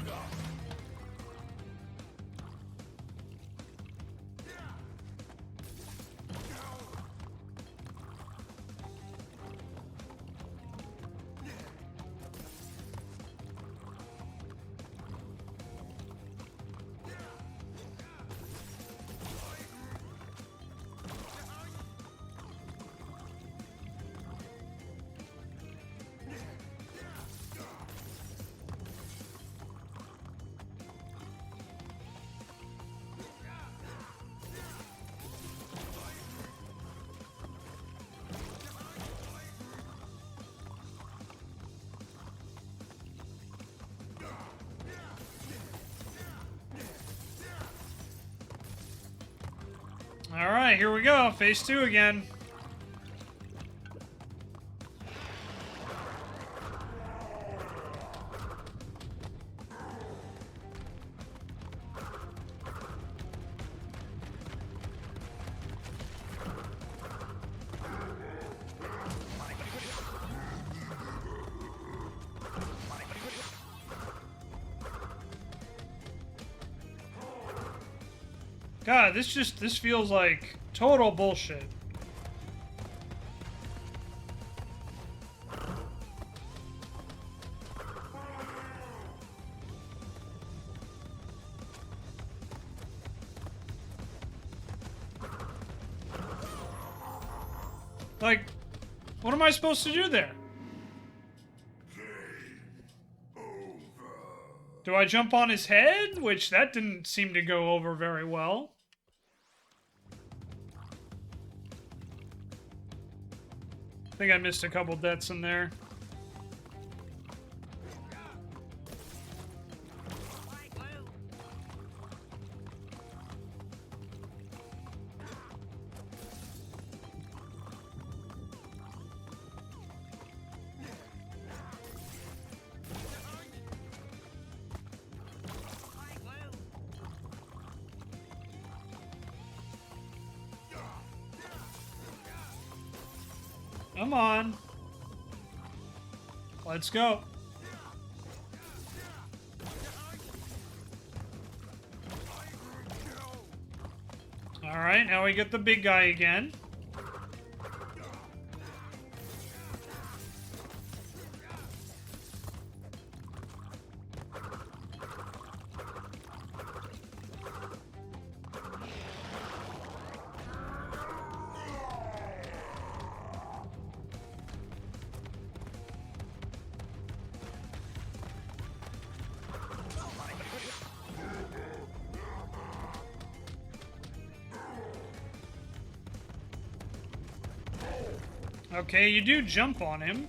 Alright, here we go. Phase 2 again. God, this feels like total bullshit. Like, what am I supposed to do there? Do I jump on his head? Which, that didn't seem to go over very well. I think I missed a couple deaths in there. Come on. Let's go. Alright, now we get the big guy again. Okay, you do jump on him.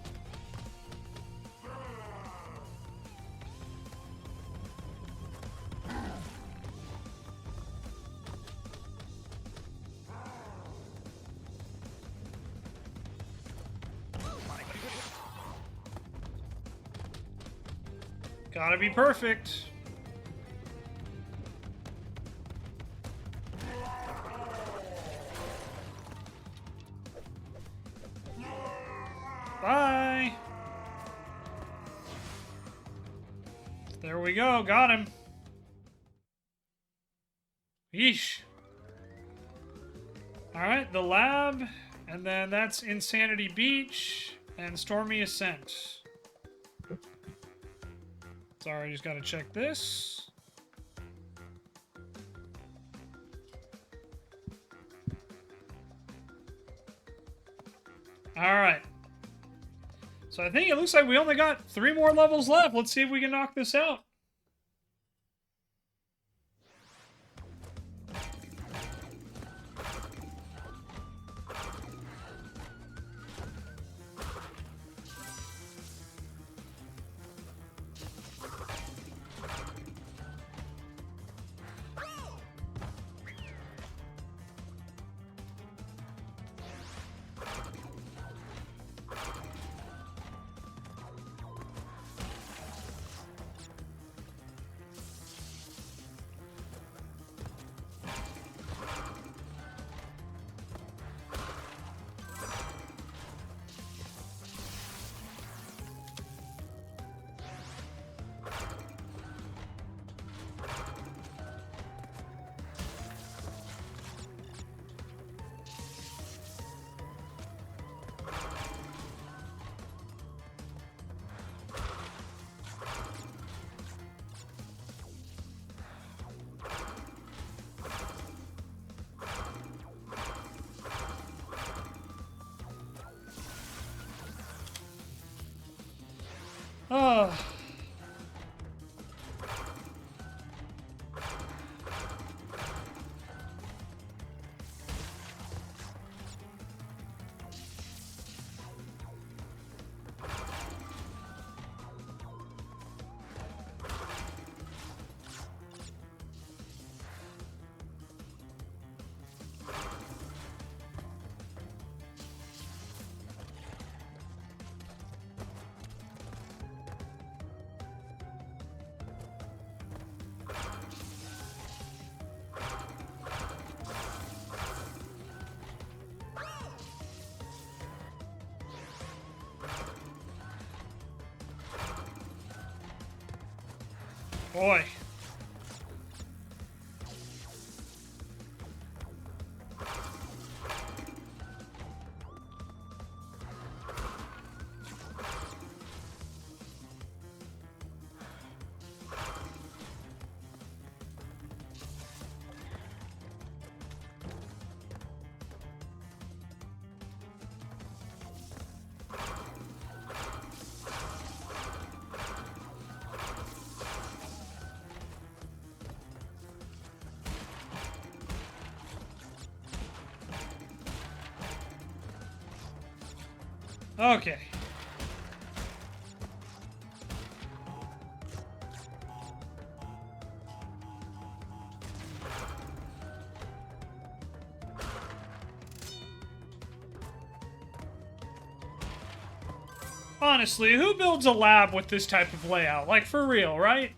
Gotta be perfect. Bye. There we go. Got him. Yeesh. Alright, the lab. And then that's Insanity Beach and Stormy Ascent. Sorry, just gotta check this. Alright. So I think it looks like we only got 3 more levels left. Let's see if we can knock this out. Oh. Boy. Okay. Honestly, who builds a lab with this type of layout? Like, for real, right?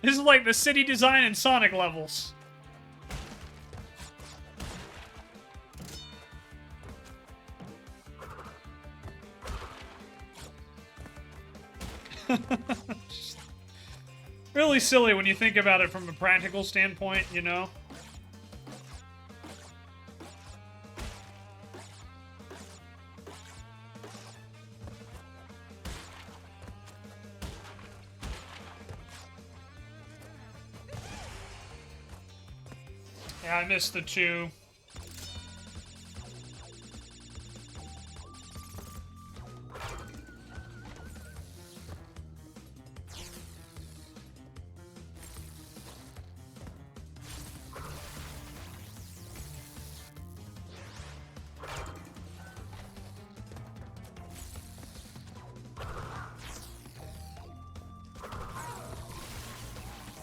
This is like the city design in Sonic levels. Really silly when you think about it from a practical standpoint, you know? Yeah, I missed the 2.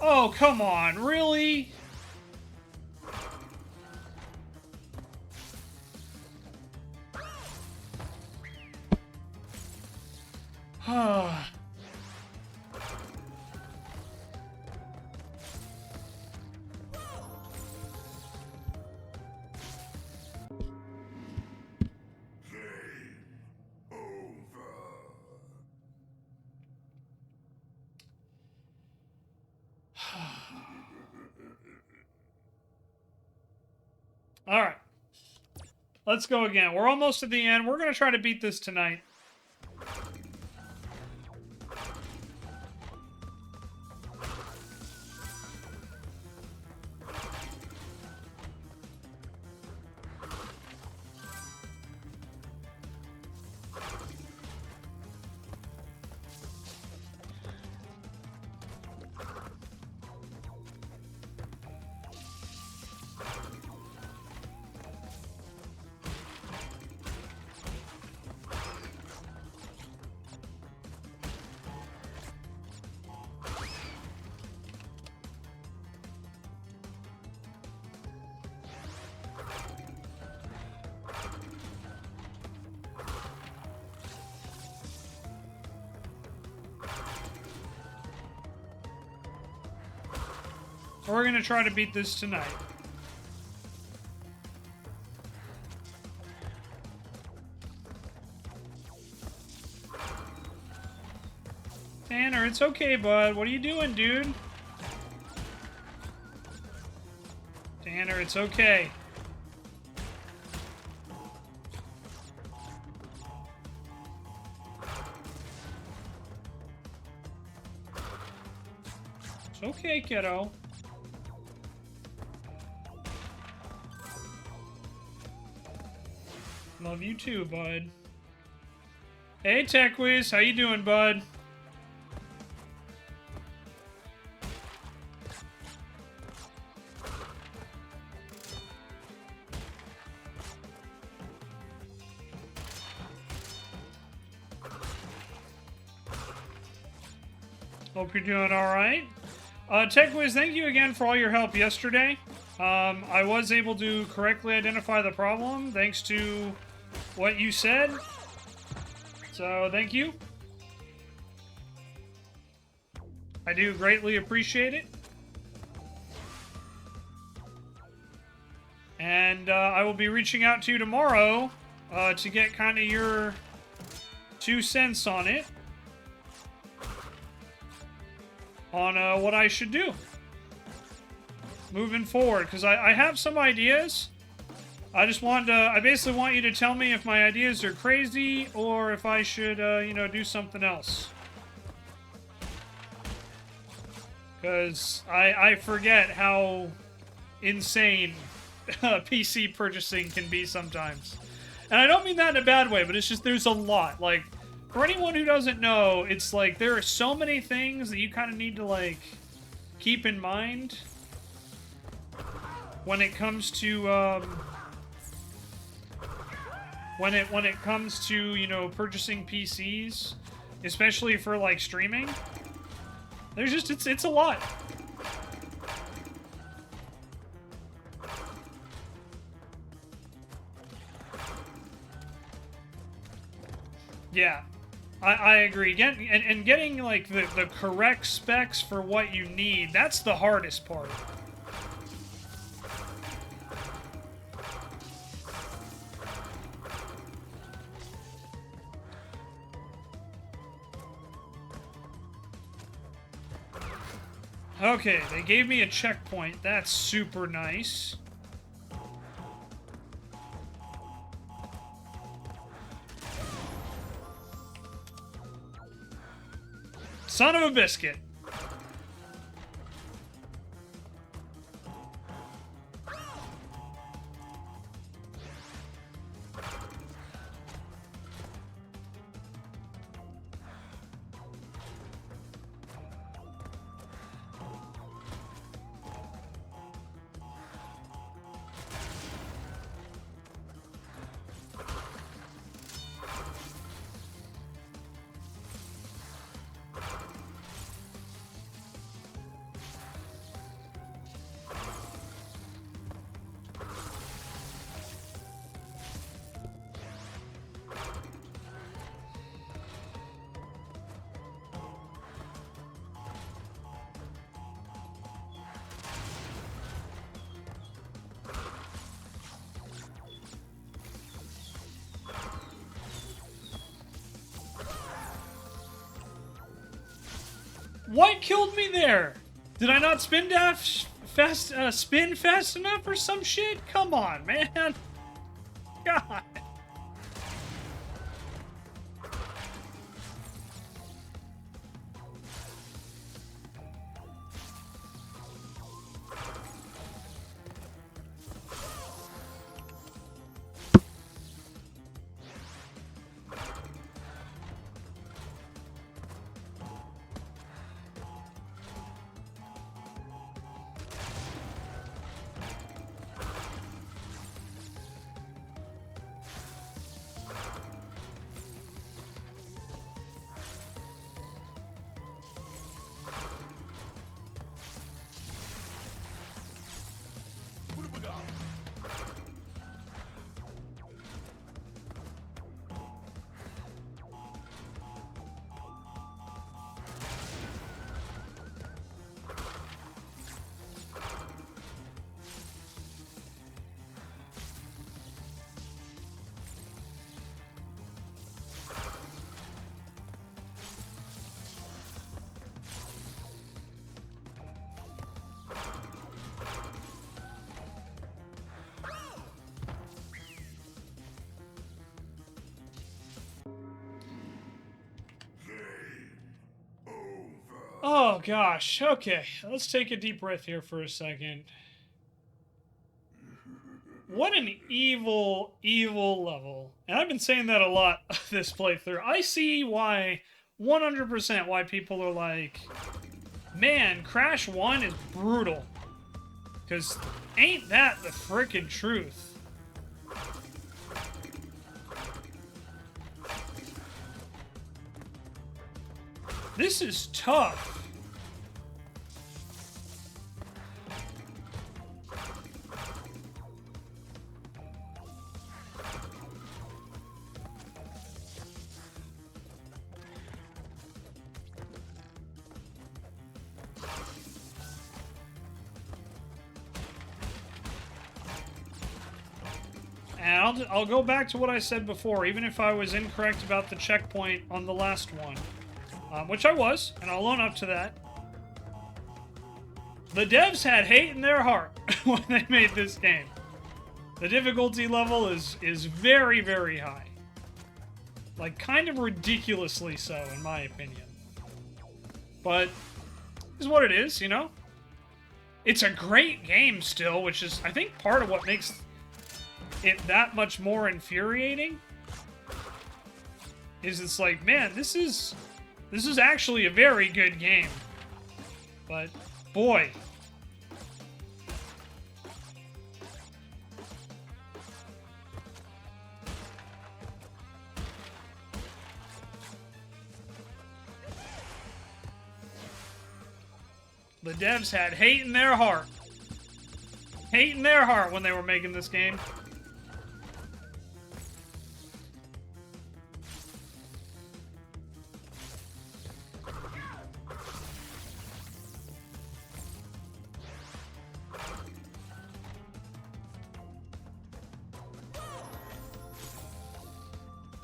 Oh, come on, really? All right. Let's go again. We're almost at the end. We're going to try to beat this tonight. We're going to try to beat this tonight. Tanner, it's okay, bud. What are you doing, dude? Tanner, it's okay. It's okay, kiddo. Love you too, bud. Hey, TechWiz, how you doing, bud? Hope you're doing all right. TechWiz, thank you again for all your help yesterday. I was able to correctly identify the problem thanks to what you said. So, thank you. I do greatly appreciate it. And I will be reaching out to you tomorrow to get kind of your 2 cents on it. On what I should do moving forward, because I have some ideas. I basically want you to tell me if my ideas are crazy or if I should, you know, do something else. Because I forget how insane PC purchasing can be sometimes. And I don't mean that in a bad way, but it's just there's a lot. Like, for anyone who doesn't know, it's like there are so many things that you kind of need to, like, keep in mind when it comes to, when it comes to, you know, purchasing PCs, especially for, like, streaming. There's just, it's a lot. Yeah, I agree. Getting, like, the correct specs for what you need, that's the hardest part. Okay, they gave me a checkpoint. That's super nice. Son of a biscuit. What killed me there? Did I not spin fast enough or some shit? Come on, man. God. Oh gosh, okay. Let's take a deep breath here for a second. What an evil, evil level. And I've been saying that a lot this playthrough. I see why, 100% why people are like, man, Crash 1 is brutal. Because ain't that the frickin' truth? This is tough. And I'll go back to what I said before, even if I was incorrect about the checkpoint on the last one. Which I was, and I'll own up to that. The devs had hate in their heart when they made this game. The difficulty level is very, very high. Like, kind of ridiculously so, in my opinion. But, is what it is, you know? It's a great game still, which is, I think, part of what makes it that much more infuriating. Is it's like, man, this is actually a very good game. But, boy. The devs had hate in their heart. Hate in their heart when they were making this game.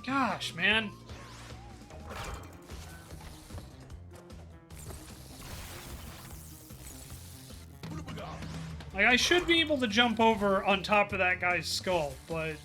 Gosh, man. Like, I should be able to jump over on top of that guy's skull, but...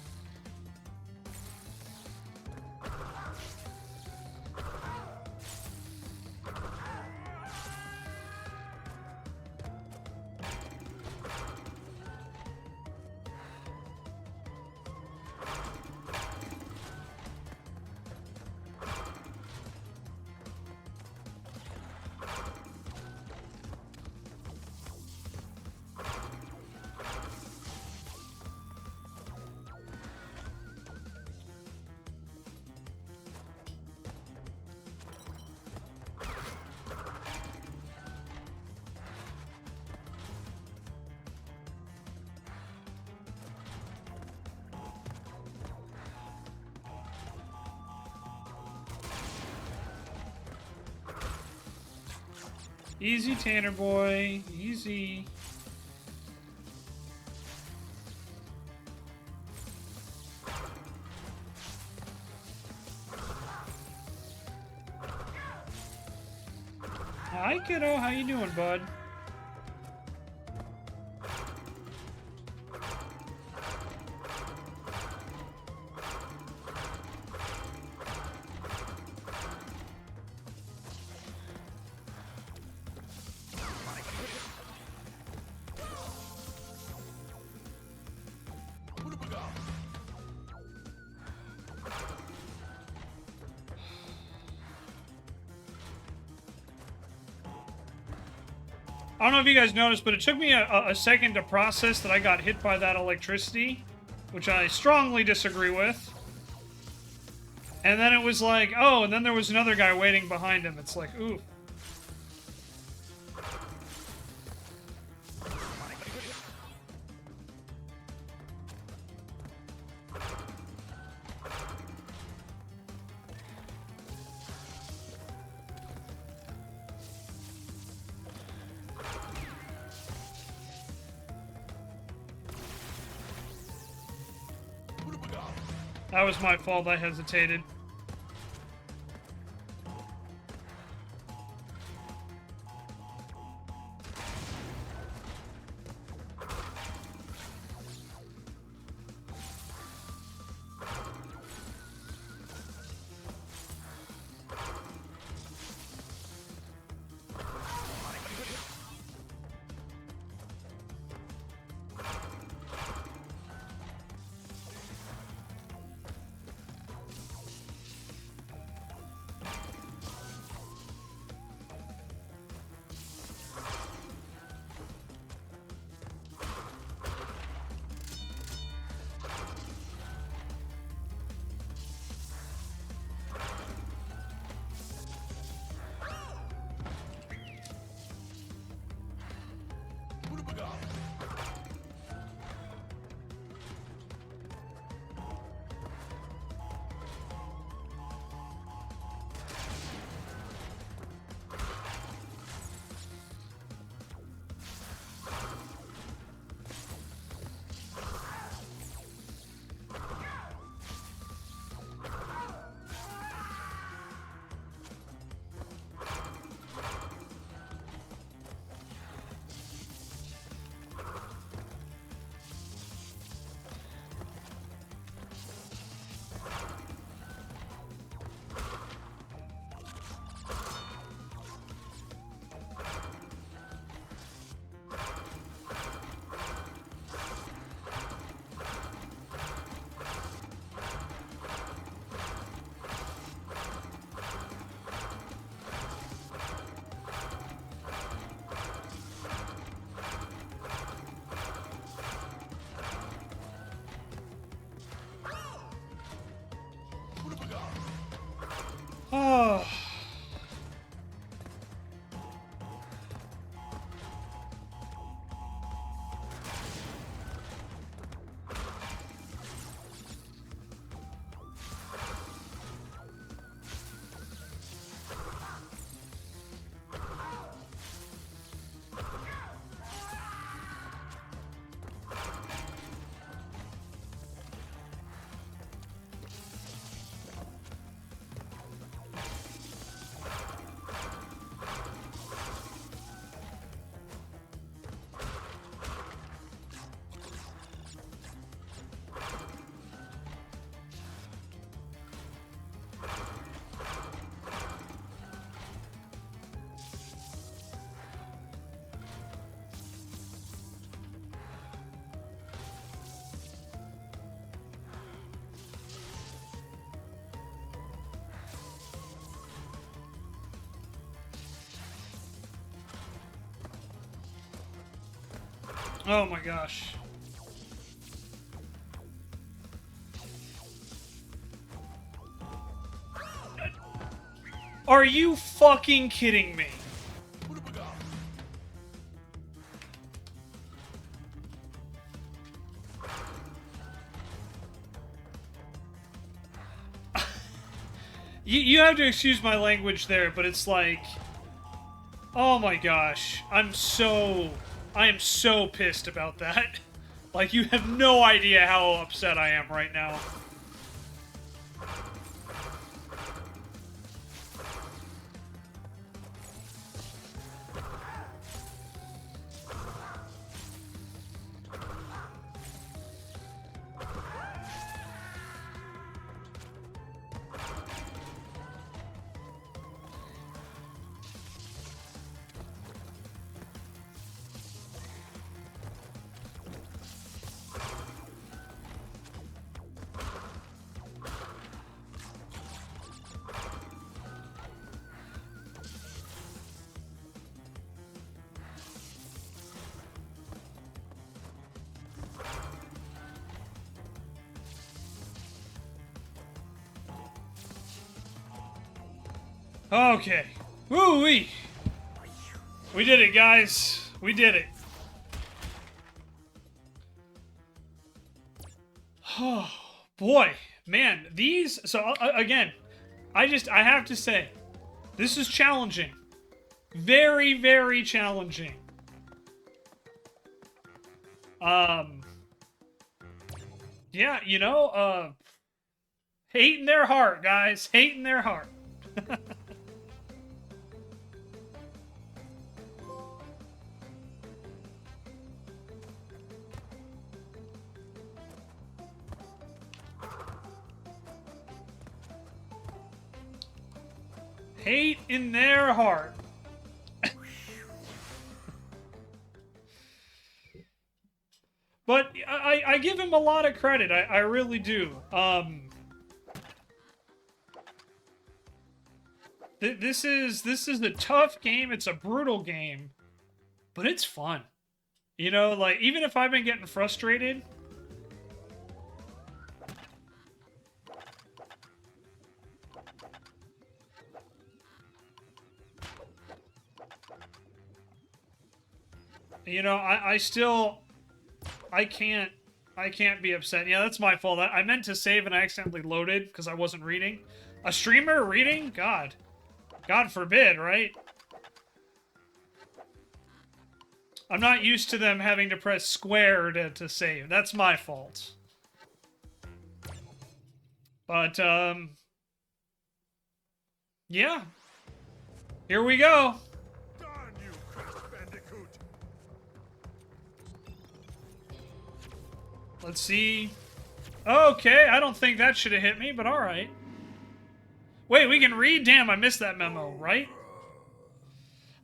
Easy, Tanner boy. Easy. I Kiddo, how you doing, bud? I don't know if you guys noticed, but it took me a second to process that I got hit by that electricity, which I strongly disagree with. And then it was like, oh, and then there was another guy waiting behind him. It's like, ooh. That was my fault, I hesitated. Oh. Oh my gosh. Are you fucking kidding me? You have to excuse my language there, but it's like... Oh my gosh. I am so pissed about that. Like, you have no idea how upset I am right now. Okay. Woo-wee. We did it, guys. We did it. Oh, boy. Man, these... So, again, I have to say, this is challenging. Very, very challenging. Yeah, you know, hate in their heart, guys. Hate in their heart. Hate in their heart. But I give him a lot of credit. I really do. This is a tough game. It's a brutal game, but it's fun. You know, like, even if I've been getting frustrated, you know, I can't be upset. Yeah, that's my fault. I meant to save and I accidentally loaded because I wasn't reading. A streamer reading? God forbid, right? I'm not used to them having to press square to save. That's my fault. But, yeah. Here we go. Darn you, Crash Bandicoot. Let's see. Okay, I don't think that should have hit me, but alright. Wait, we can read? Damn, I missed that memo, right?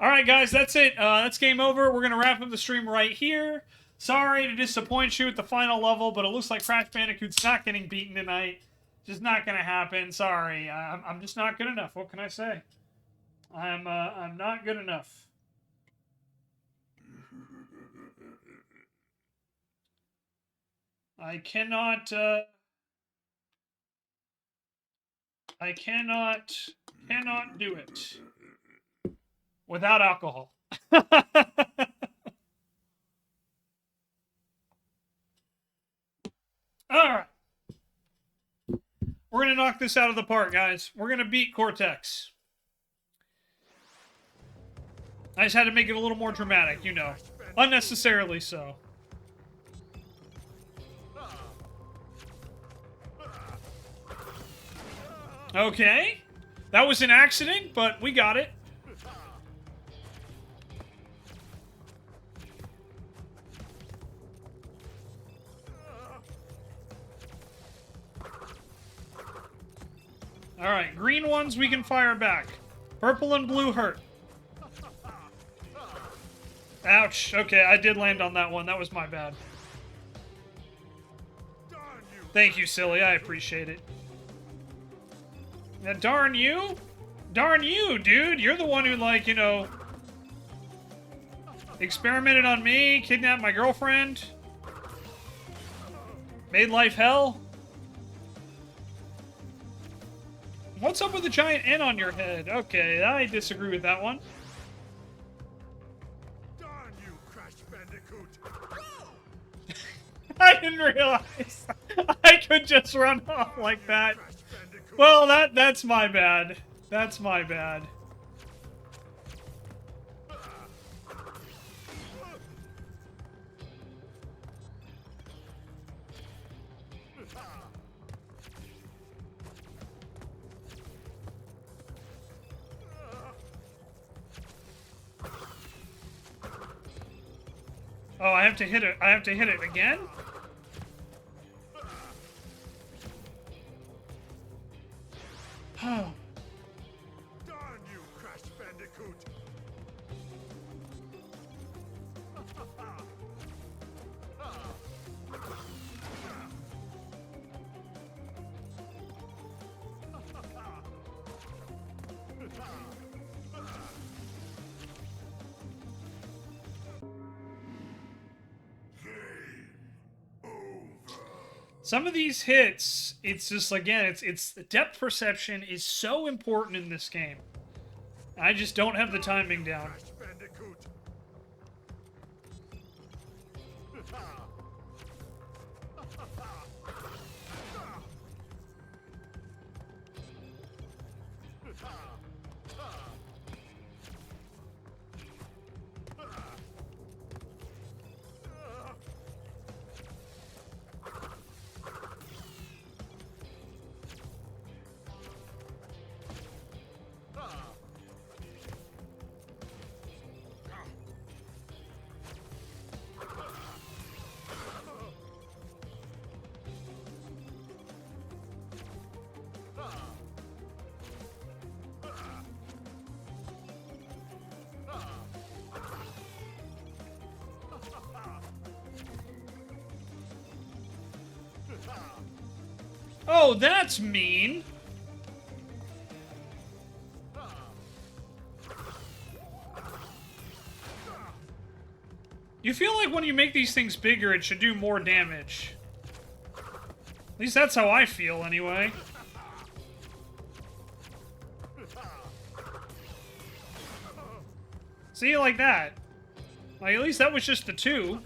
Alright, guys, that's it. That's game over. We're going to wrap up the stream right here. Sorry to disappoint you at the final level, but it looks like Crash Bandicoot's not getting beaten tonight. Just not going to happen. Sorry. I'm just not good enough. What can I say? I'm not good enough. I cannot do it without alcohol. Alright. We're going to knock this out of the park, guys. We're going to beat Cortex. I just had to make it a little more dramatic, you know. Unnecessarily so. Okay. That was an accident, but we got it. Alright, green ones we can fire back. Purple and blue hurt. Ouch. Okay, I did land on that one. That was my bad. Thank you, silly. I appreciate it. Now, darn you? Darn you, dude. You're the one who, like, you know, experimented on me, kidnapped my girlfriend, made life hell. What's up with the giant N on your head? Okay, I disagree with that one. Darn you, Crash Bandicoot. I didn't realize I could just run off like that. Well, that's my bad. That's my bad. Oh, I have to hit it. I have to hit it again? Oh. Darn you, Crash Bandicoot. Some of these hits, it's just, again, it's the depth perception is so important in this game. I just don't have the timing down. Crash Bandicoot. Oh, that's mean. You feel like when you make these things bigger, it should do more damage. At least that's how I feel, anyway. See, like that. Like, at least that was just the 2.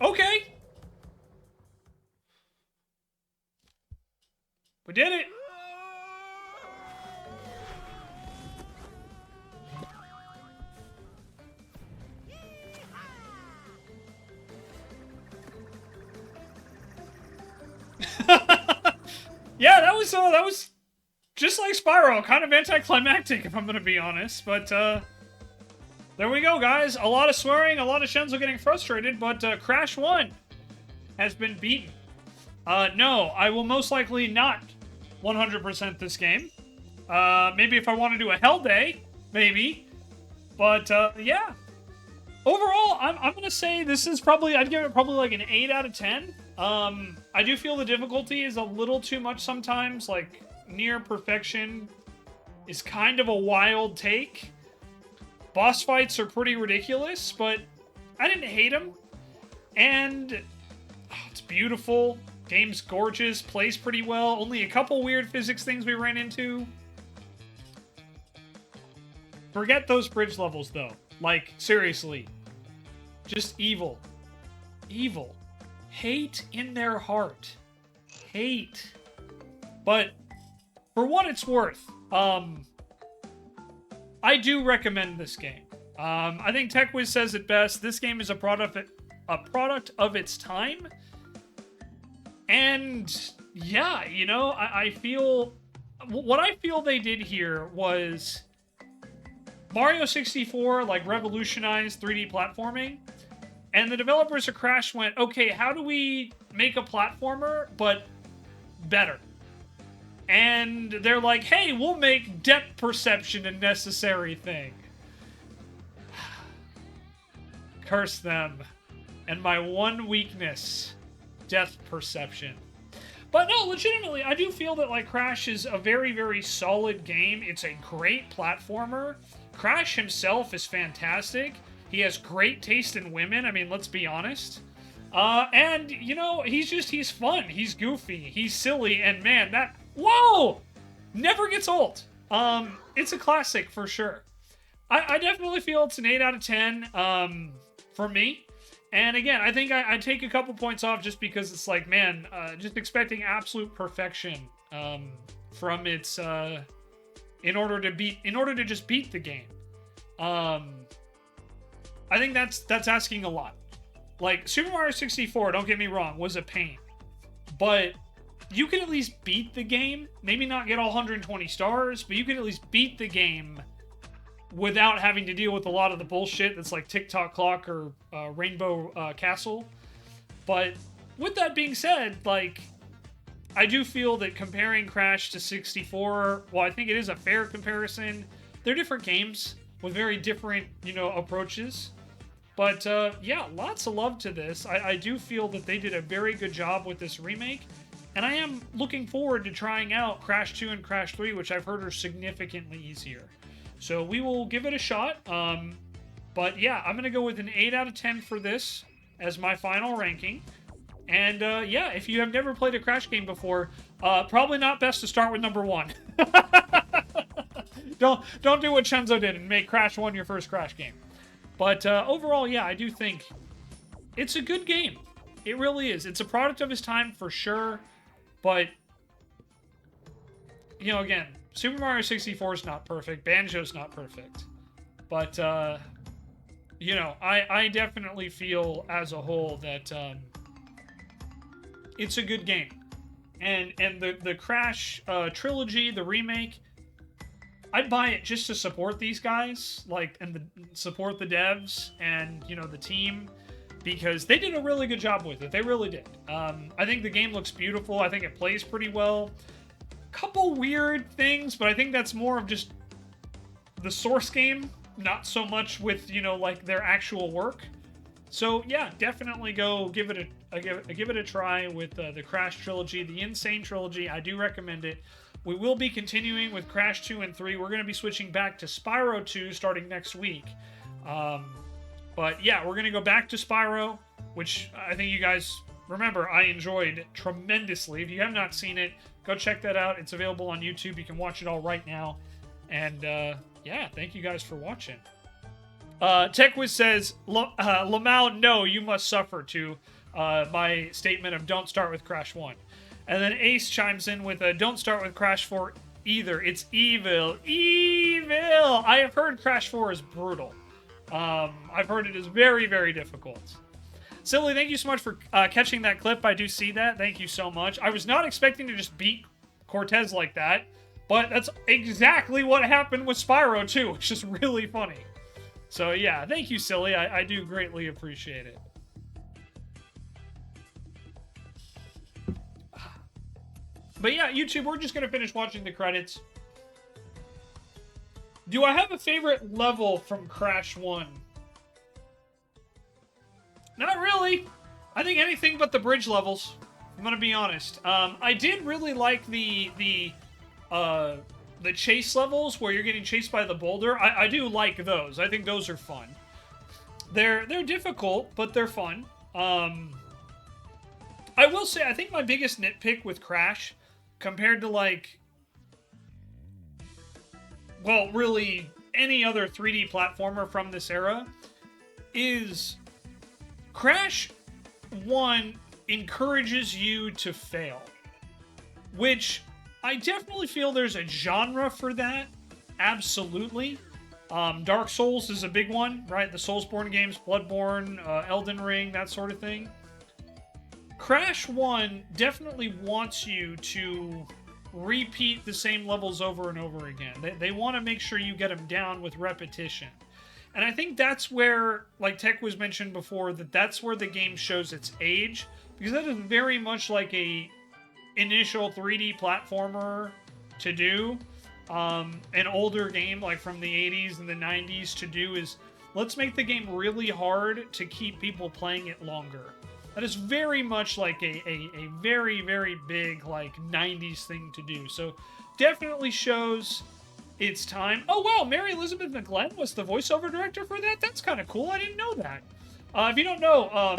Okay. We did it. Yeah, that was just like Spyro, kind of anticlimactic if I'm gonna be honest, but there we go, guys. A lot of swearing, a lot of Shenzo getting frustrated, but Crash 1 has been beaten. No, I will most likely not 100% this game. Maybe if I want to do a Hell Day, maybe. But, yeah. Overall, I'm going to say this is probably, I'd give it probably like an 8 out of 10. I do feel the difficulty is a little too much sometimes. Like, near perfection is kind of a wild take. Boss fights are pretty ridiculous, but I didn't hate them. And it's beautiful. Game's gorgeous. Plays pretty well. Only a couple weird physics things we ran into. Forget those bridge levels, though. Like, seriously. Just evil. Evil. Hate in their heart. Hate. But, for what it's worth, I do recommend this game. I think TechWiz says it best. This game is a product of its time. And, yeah, you know, I feel... What I feel they did here was... Mario 64, like, revolutionized 3D platforming. And the developers of Crash went, okay, how do we make a platformer, but better? And they're like, hey, we'll make depth perception a necessary thing. Curse them. And my one weakness, depth perception. But no, legitimately, I do feel that, like, Crash is a very, very solid game. It's a great platformer. Crash himself is fantastic. He has great taste in women. I mean, let's be honest. And, you know, he's fun. He's goofy. He's silly. And, man, that... Whoa! Never gets old. It's a classic for sure. I definitely feel it's an 8 out of 10 for me. And again, I think I take a couple points off just because it's like, man, just expecting absolute perfection from its in order to just beat the game. I think that's asking a lot. Like, Super Mario 64, don't get me wrong, was a pain. But you can at least beat the game. Maybe not get all 120 stars, but you can at least beat the game without having to deal with a lot of the bullshit that's like TikTok Clock or Rainbow Castle. But with that being said, like, I do feel that comparing Crash to 64, well, I think it is a fair comparison. They're different games with very different, you know, approaches. But, yeah, lots of love to this. I do feel that they did a very good job with this remake. And I am looking forward to trying out Crash 2 and Crash 3, which I've heard are significantly easier. So we will give it a shot. But, yeah, I'm going to go with an 8 out of 10 for this as my final ranking. And yeah, if you have never played a Crash game before, probably not best to start with number 1. Don't do what Shenzo did and make Crash 1 your first Crash game. But overall, yeah, I do think it's a good game. It really is. It's a product of its time for sure. But, you know, again, Super Mario 64 is not perfect. Banjo's not perfect. But, you know, I definitely feel as a whole that it's a good game. And the Crash trilogy, the remake, I'd buy it just to support these guys, like, and support the devs and, you know, the team, because they did a really good job with it. They really did. I think the game looks beautiful. I think it plays pretty well. Couple weird things, but I think that's more of just the source game, not so much with, you know, like, their actual work. So, yeah, definitely go give it a try with the Crash trilogy, the N'Sane Trilogy. I do recommend it. We will be continuing with Crash 2 and 3. We're going to be switching back to Spyro 2 starting next week. But yeah, we're going to go back to Spyro, which I think you guys remember I enjoyed tremendously. If you have not seen it, go check that out. It's available on YouTube. You can watch it all right now. And yeah, thank you guys for watching. TechWiz says, Lamau, no, you must suffer to my statement of don't start with Crash 1. And then Ace chimes in with a don't start with Crash 4 either. It's evil. Evil! I have heard Crash 4 is brutal. I've heard it is very, very difficult. Silly, thank you so much for catching that clip. I do see that. Thank you so much. I was not expecting to just beat Cortez like that, but that's exactly what happened with Spyro too, which is really funny. So yeah, thank you, Silly. I do greatly appreciate it. But yeah, YouTube, we're just going to finish watching the credits. Do I have a favorite level from Crash 1? Not really. I think anything but the bridge levels. I'm going to be honest. I did really like the chase levels where you're getting chased by the boulder. I do like those. I think those are fun. They're difficult, but they're fun. I will say, I think my biggest nitpick with Crash, compared to, like, well, really any other 3D platformer from this era, is Crash 1 encourages you to fail. Which, I definitely feel there's a genre for that. Absolutely. Dark Souls is a big one, right? The Soulsborne games, Bloodborne, Elden Ring, that sort of thing. Crash 1 definitely wants you to repeat the same levels over and over again. They want to make sure you get them down with repetition. And I think that's where, like Tech was mentioned before, that's where the game shows its age. Because that is very much like a initial 3D platformer to do. An older game, like from the 80s and the 90s to do is, let's make the game really hard to keep people playing it longer. That is very much like a very, very big, like, 90s thing to do. So, definitely shows its time. Oh, wow, Mary Elizabeth McGlenn was the voiceover director for that? That's kind of cool. I didn't know that. If you don't know,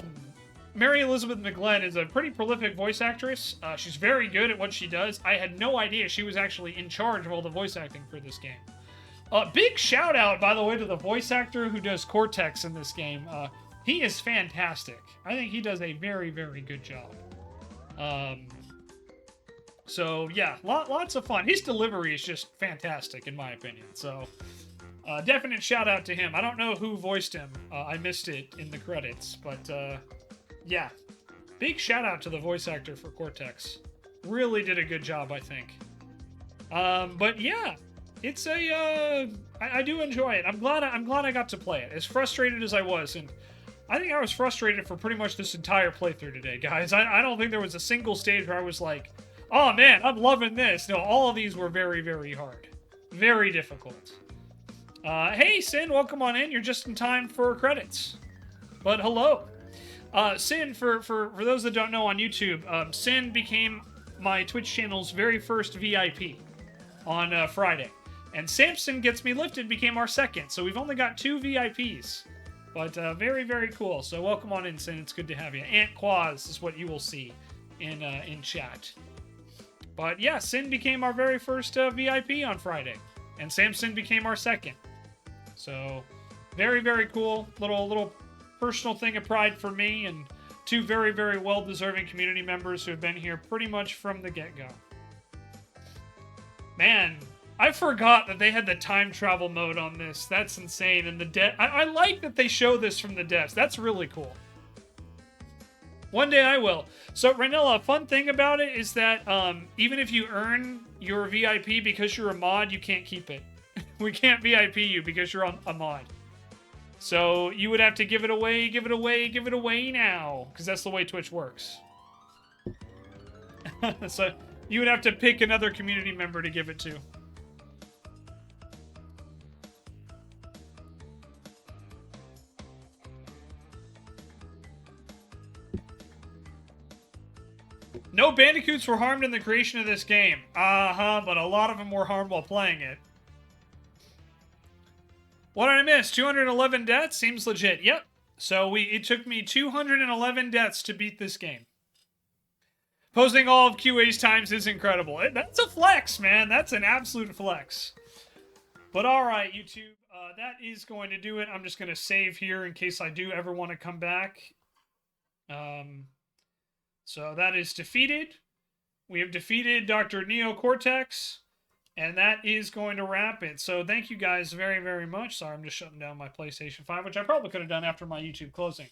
Mary Elizabeth McGlenn is a pretty prolific voice actress. She's very good at what she does. I had no idea she was actually in charge of all the voice acting for this game. Big shout out, by the way, to the voice actor who does Cortex in this game. He is fantastic. I think he does a very, very good job. So, yeah, lots of fun. His delivery is just fantastic, in my opinion. So, definite shout out to him. I don't know who voiced him. I missed it in the credits. But, yeah, big shout out to the voice actor for Cortex. Really did a good job, I think. But, yeah, it's a... I do enjoy it. I'm glad I got to play it. As frustrated as I was, and I think I was frustrated for pretty much this entire playthrough today, guys. I don't think there was a single stage where I was like, oh man, I'm loving this. No, all of these were very, very hard. Very difficult. Hey, Sin, welcome on in. You're just in time for credits. But hello. Sin, for those that don't know on YouTube, Sin became my Twitch channel's very first VIP on Friday. And Samson Gets Me Lifted became our second. So we've only got 2 VIPs But very, very cool. So welcome on in, Sin. It's good to have you. Aunt Quaz is what you will see in chat. But yeah, Sin became our very first VIP on Friday, and Samson became our second. So very, very cool. Little personal thing of pride for me, and two very, very well-deserving community members who have been here pretty much from the get-go. Man, I forgot that they had the time travel mode on this. That's insane. And I like that they show this from the devs. That's really cool. One day I will. So, Ranella, a fun thing about it is that even if you earn your VIP because you're a mod, you can't keep it. We can't VIP you because you're on a mod. So, you would have to give it away now. Because that's the way Twitch works. So, you would have to pick another community member to give it to. No bandicoots were harmed in the creation of this game. But a lot of them were harmed while playing it. What did I miss? 211 deaths? Seems legit. Yep. So it took me 211 deaths to beat this game. Posting all of QA's times is incredible. That's a flex, man. That's an absolute flex. But alright, YouTube. That is going to do it. I'm just going to save here in case I do ever want to come back. So that is defeated. We have defeated Dr. Neocortex. And that is going to wrap it. So thank you guys very, very much. Sorry, I'm just shutting down my PlayStation 5, which I probably could have done after my YouTube closing.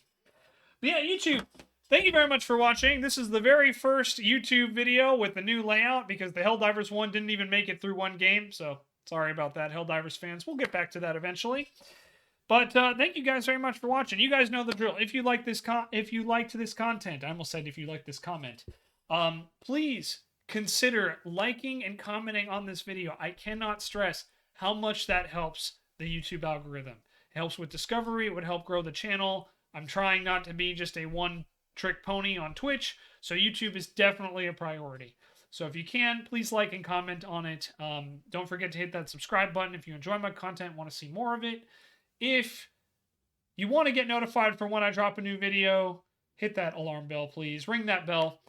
But yeah, YouTube, thank you very much for watching. This is the very first YouTube video with the new layout because the Helldivers one didn't even make it through one game. So sorry about that, Helldivers fans. We'll get back to that eventually. But thank you guys very much for watching. You guys know the drill. If you like this if you liked this content, I almost said if you like this comment, please consider liking and commenting on this video. I cannot stress how much that helps the YouTube algorithm. It helps with discovery. It would help grow the channel. I'm trying not to be just a one-trick pony on Twitch, so YouTube is definitely a priority. So if you can, please like and comment on it. Don't forget to hit that subscribe button if you enjoy my content, want to see more of it. If you want to get notified for when I drop a new video, hit that alarm bell, please. Ring that bell.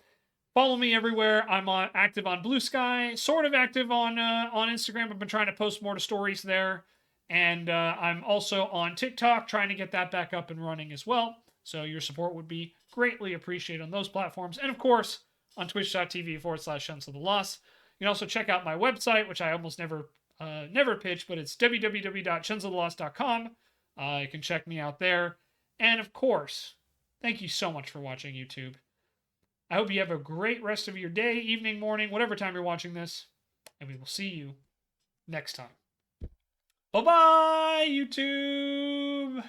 Follow me everywhere. I'm active on Blue Sky, sort of active on Instagram. I've been trying to post more to stories there. And I'm also on TikTok, trying to get that back up and running as well. So your support would be greatly appreciated on those platforms. And of course, on twitch.tv/Shenzo the Lost. You can also check out my website, which I almost never pitch, but it's www.shenzothelost.com. You can check me out there. And of course, thank you so much for watching, YouTube. I hope you have a great rest of your day, evening, morning, whatever time you're watching this. And we will see you next time. Bye-bye, YouTube!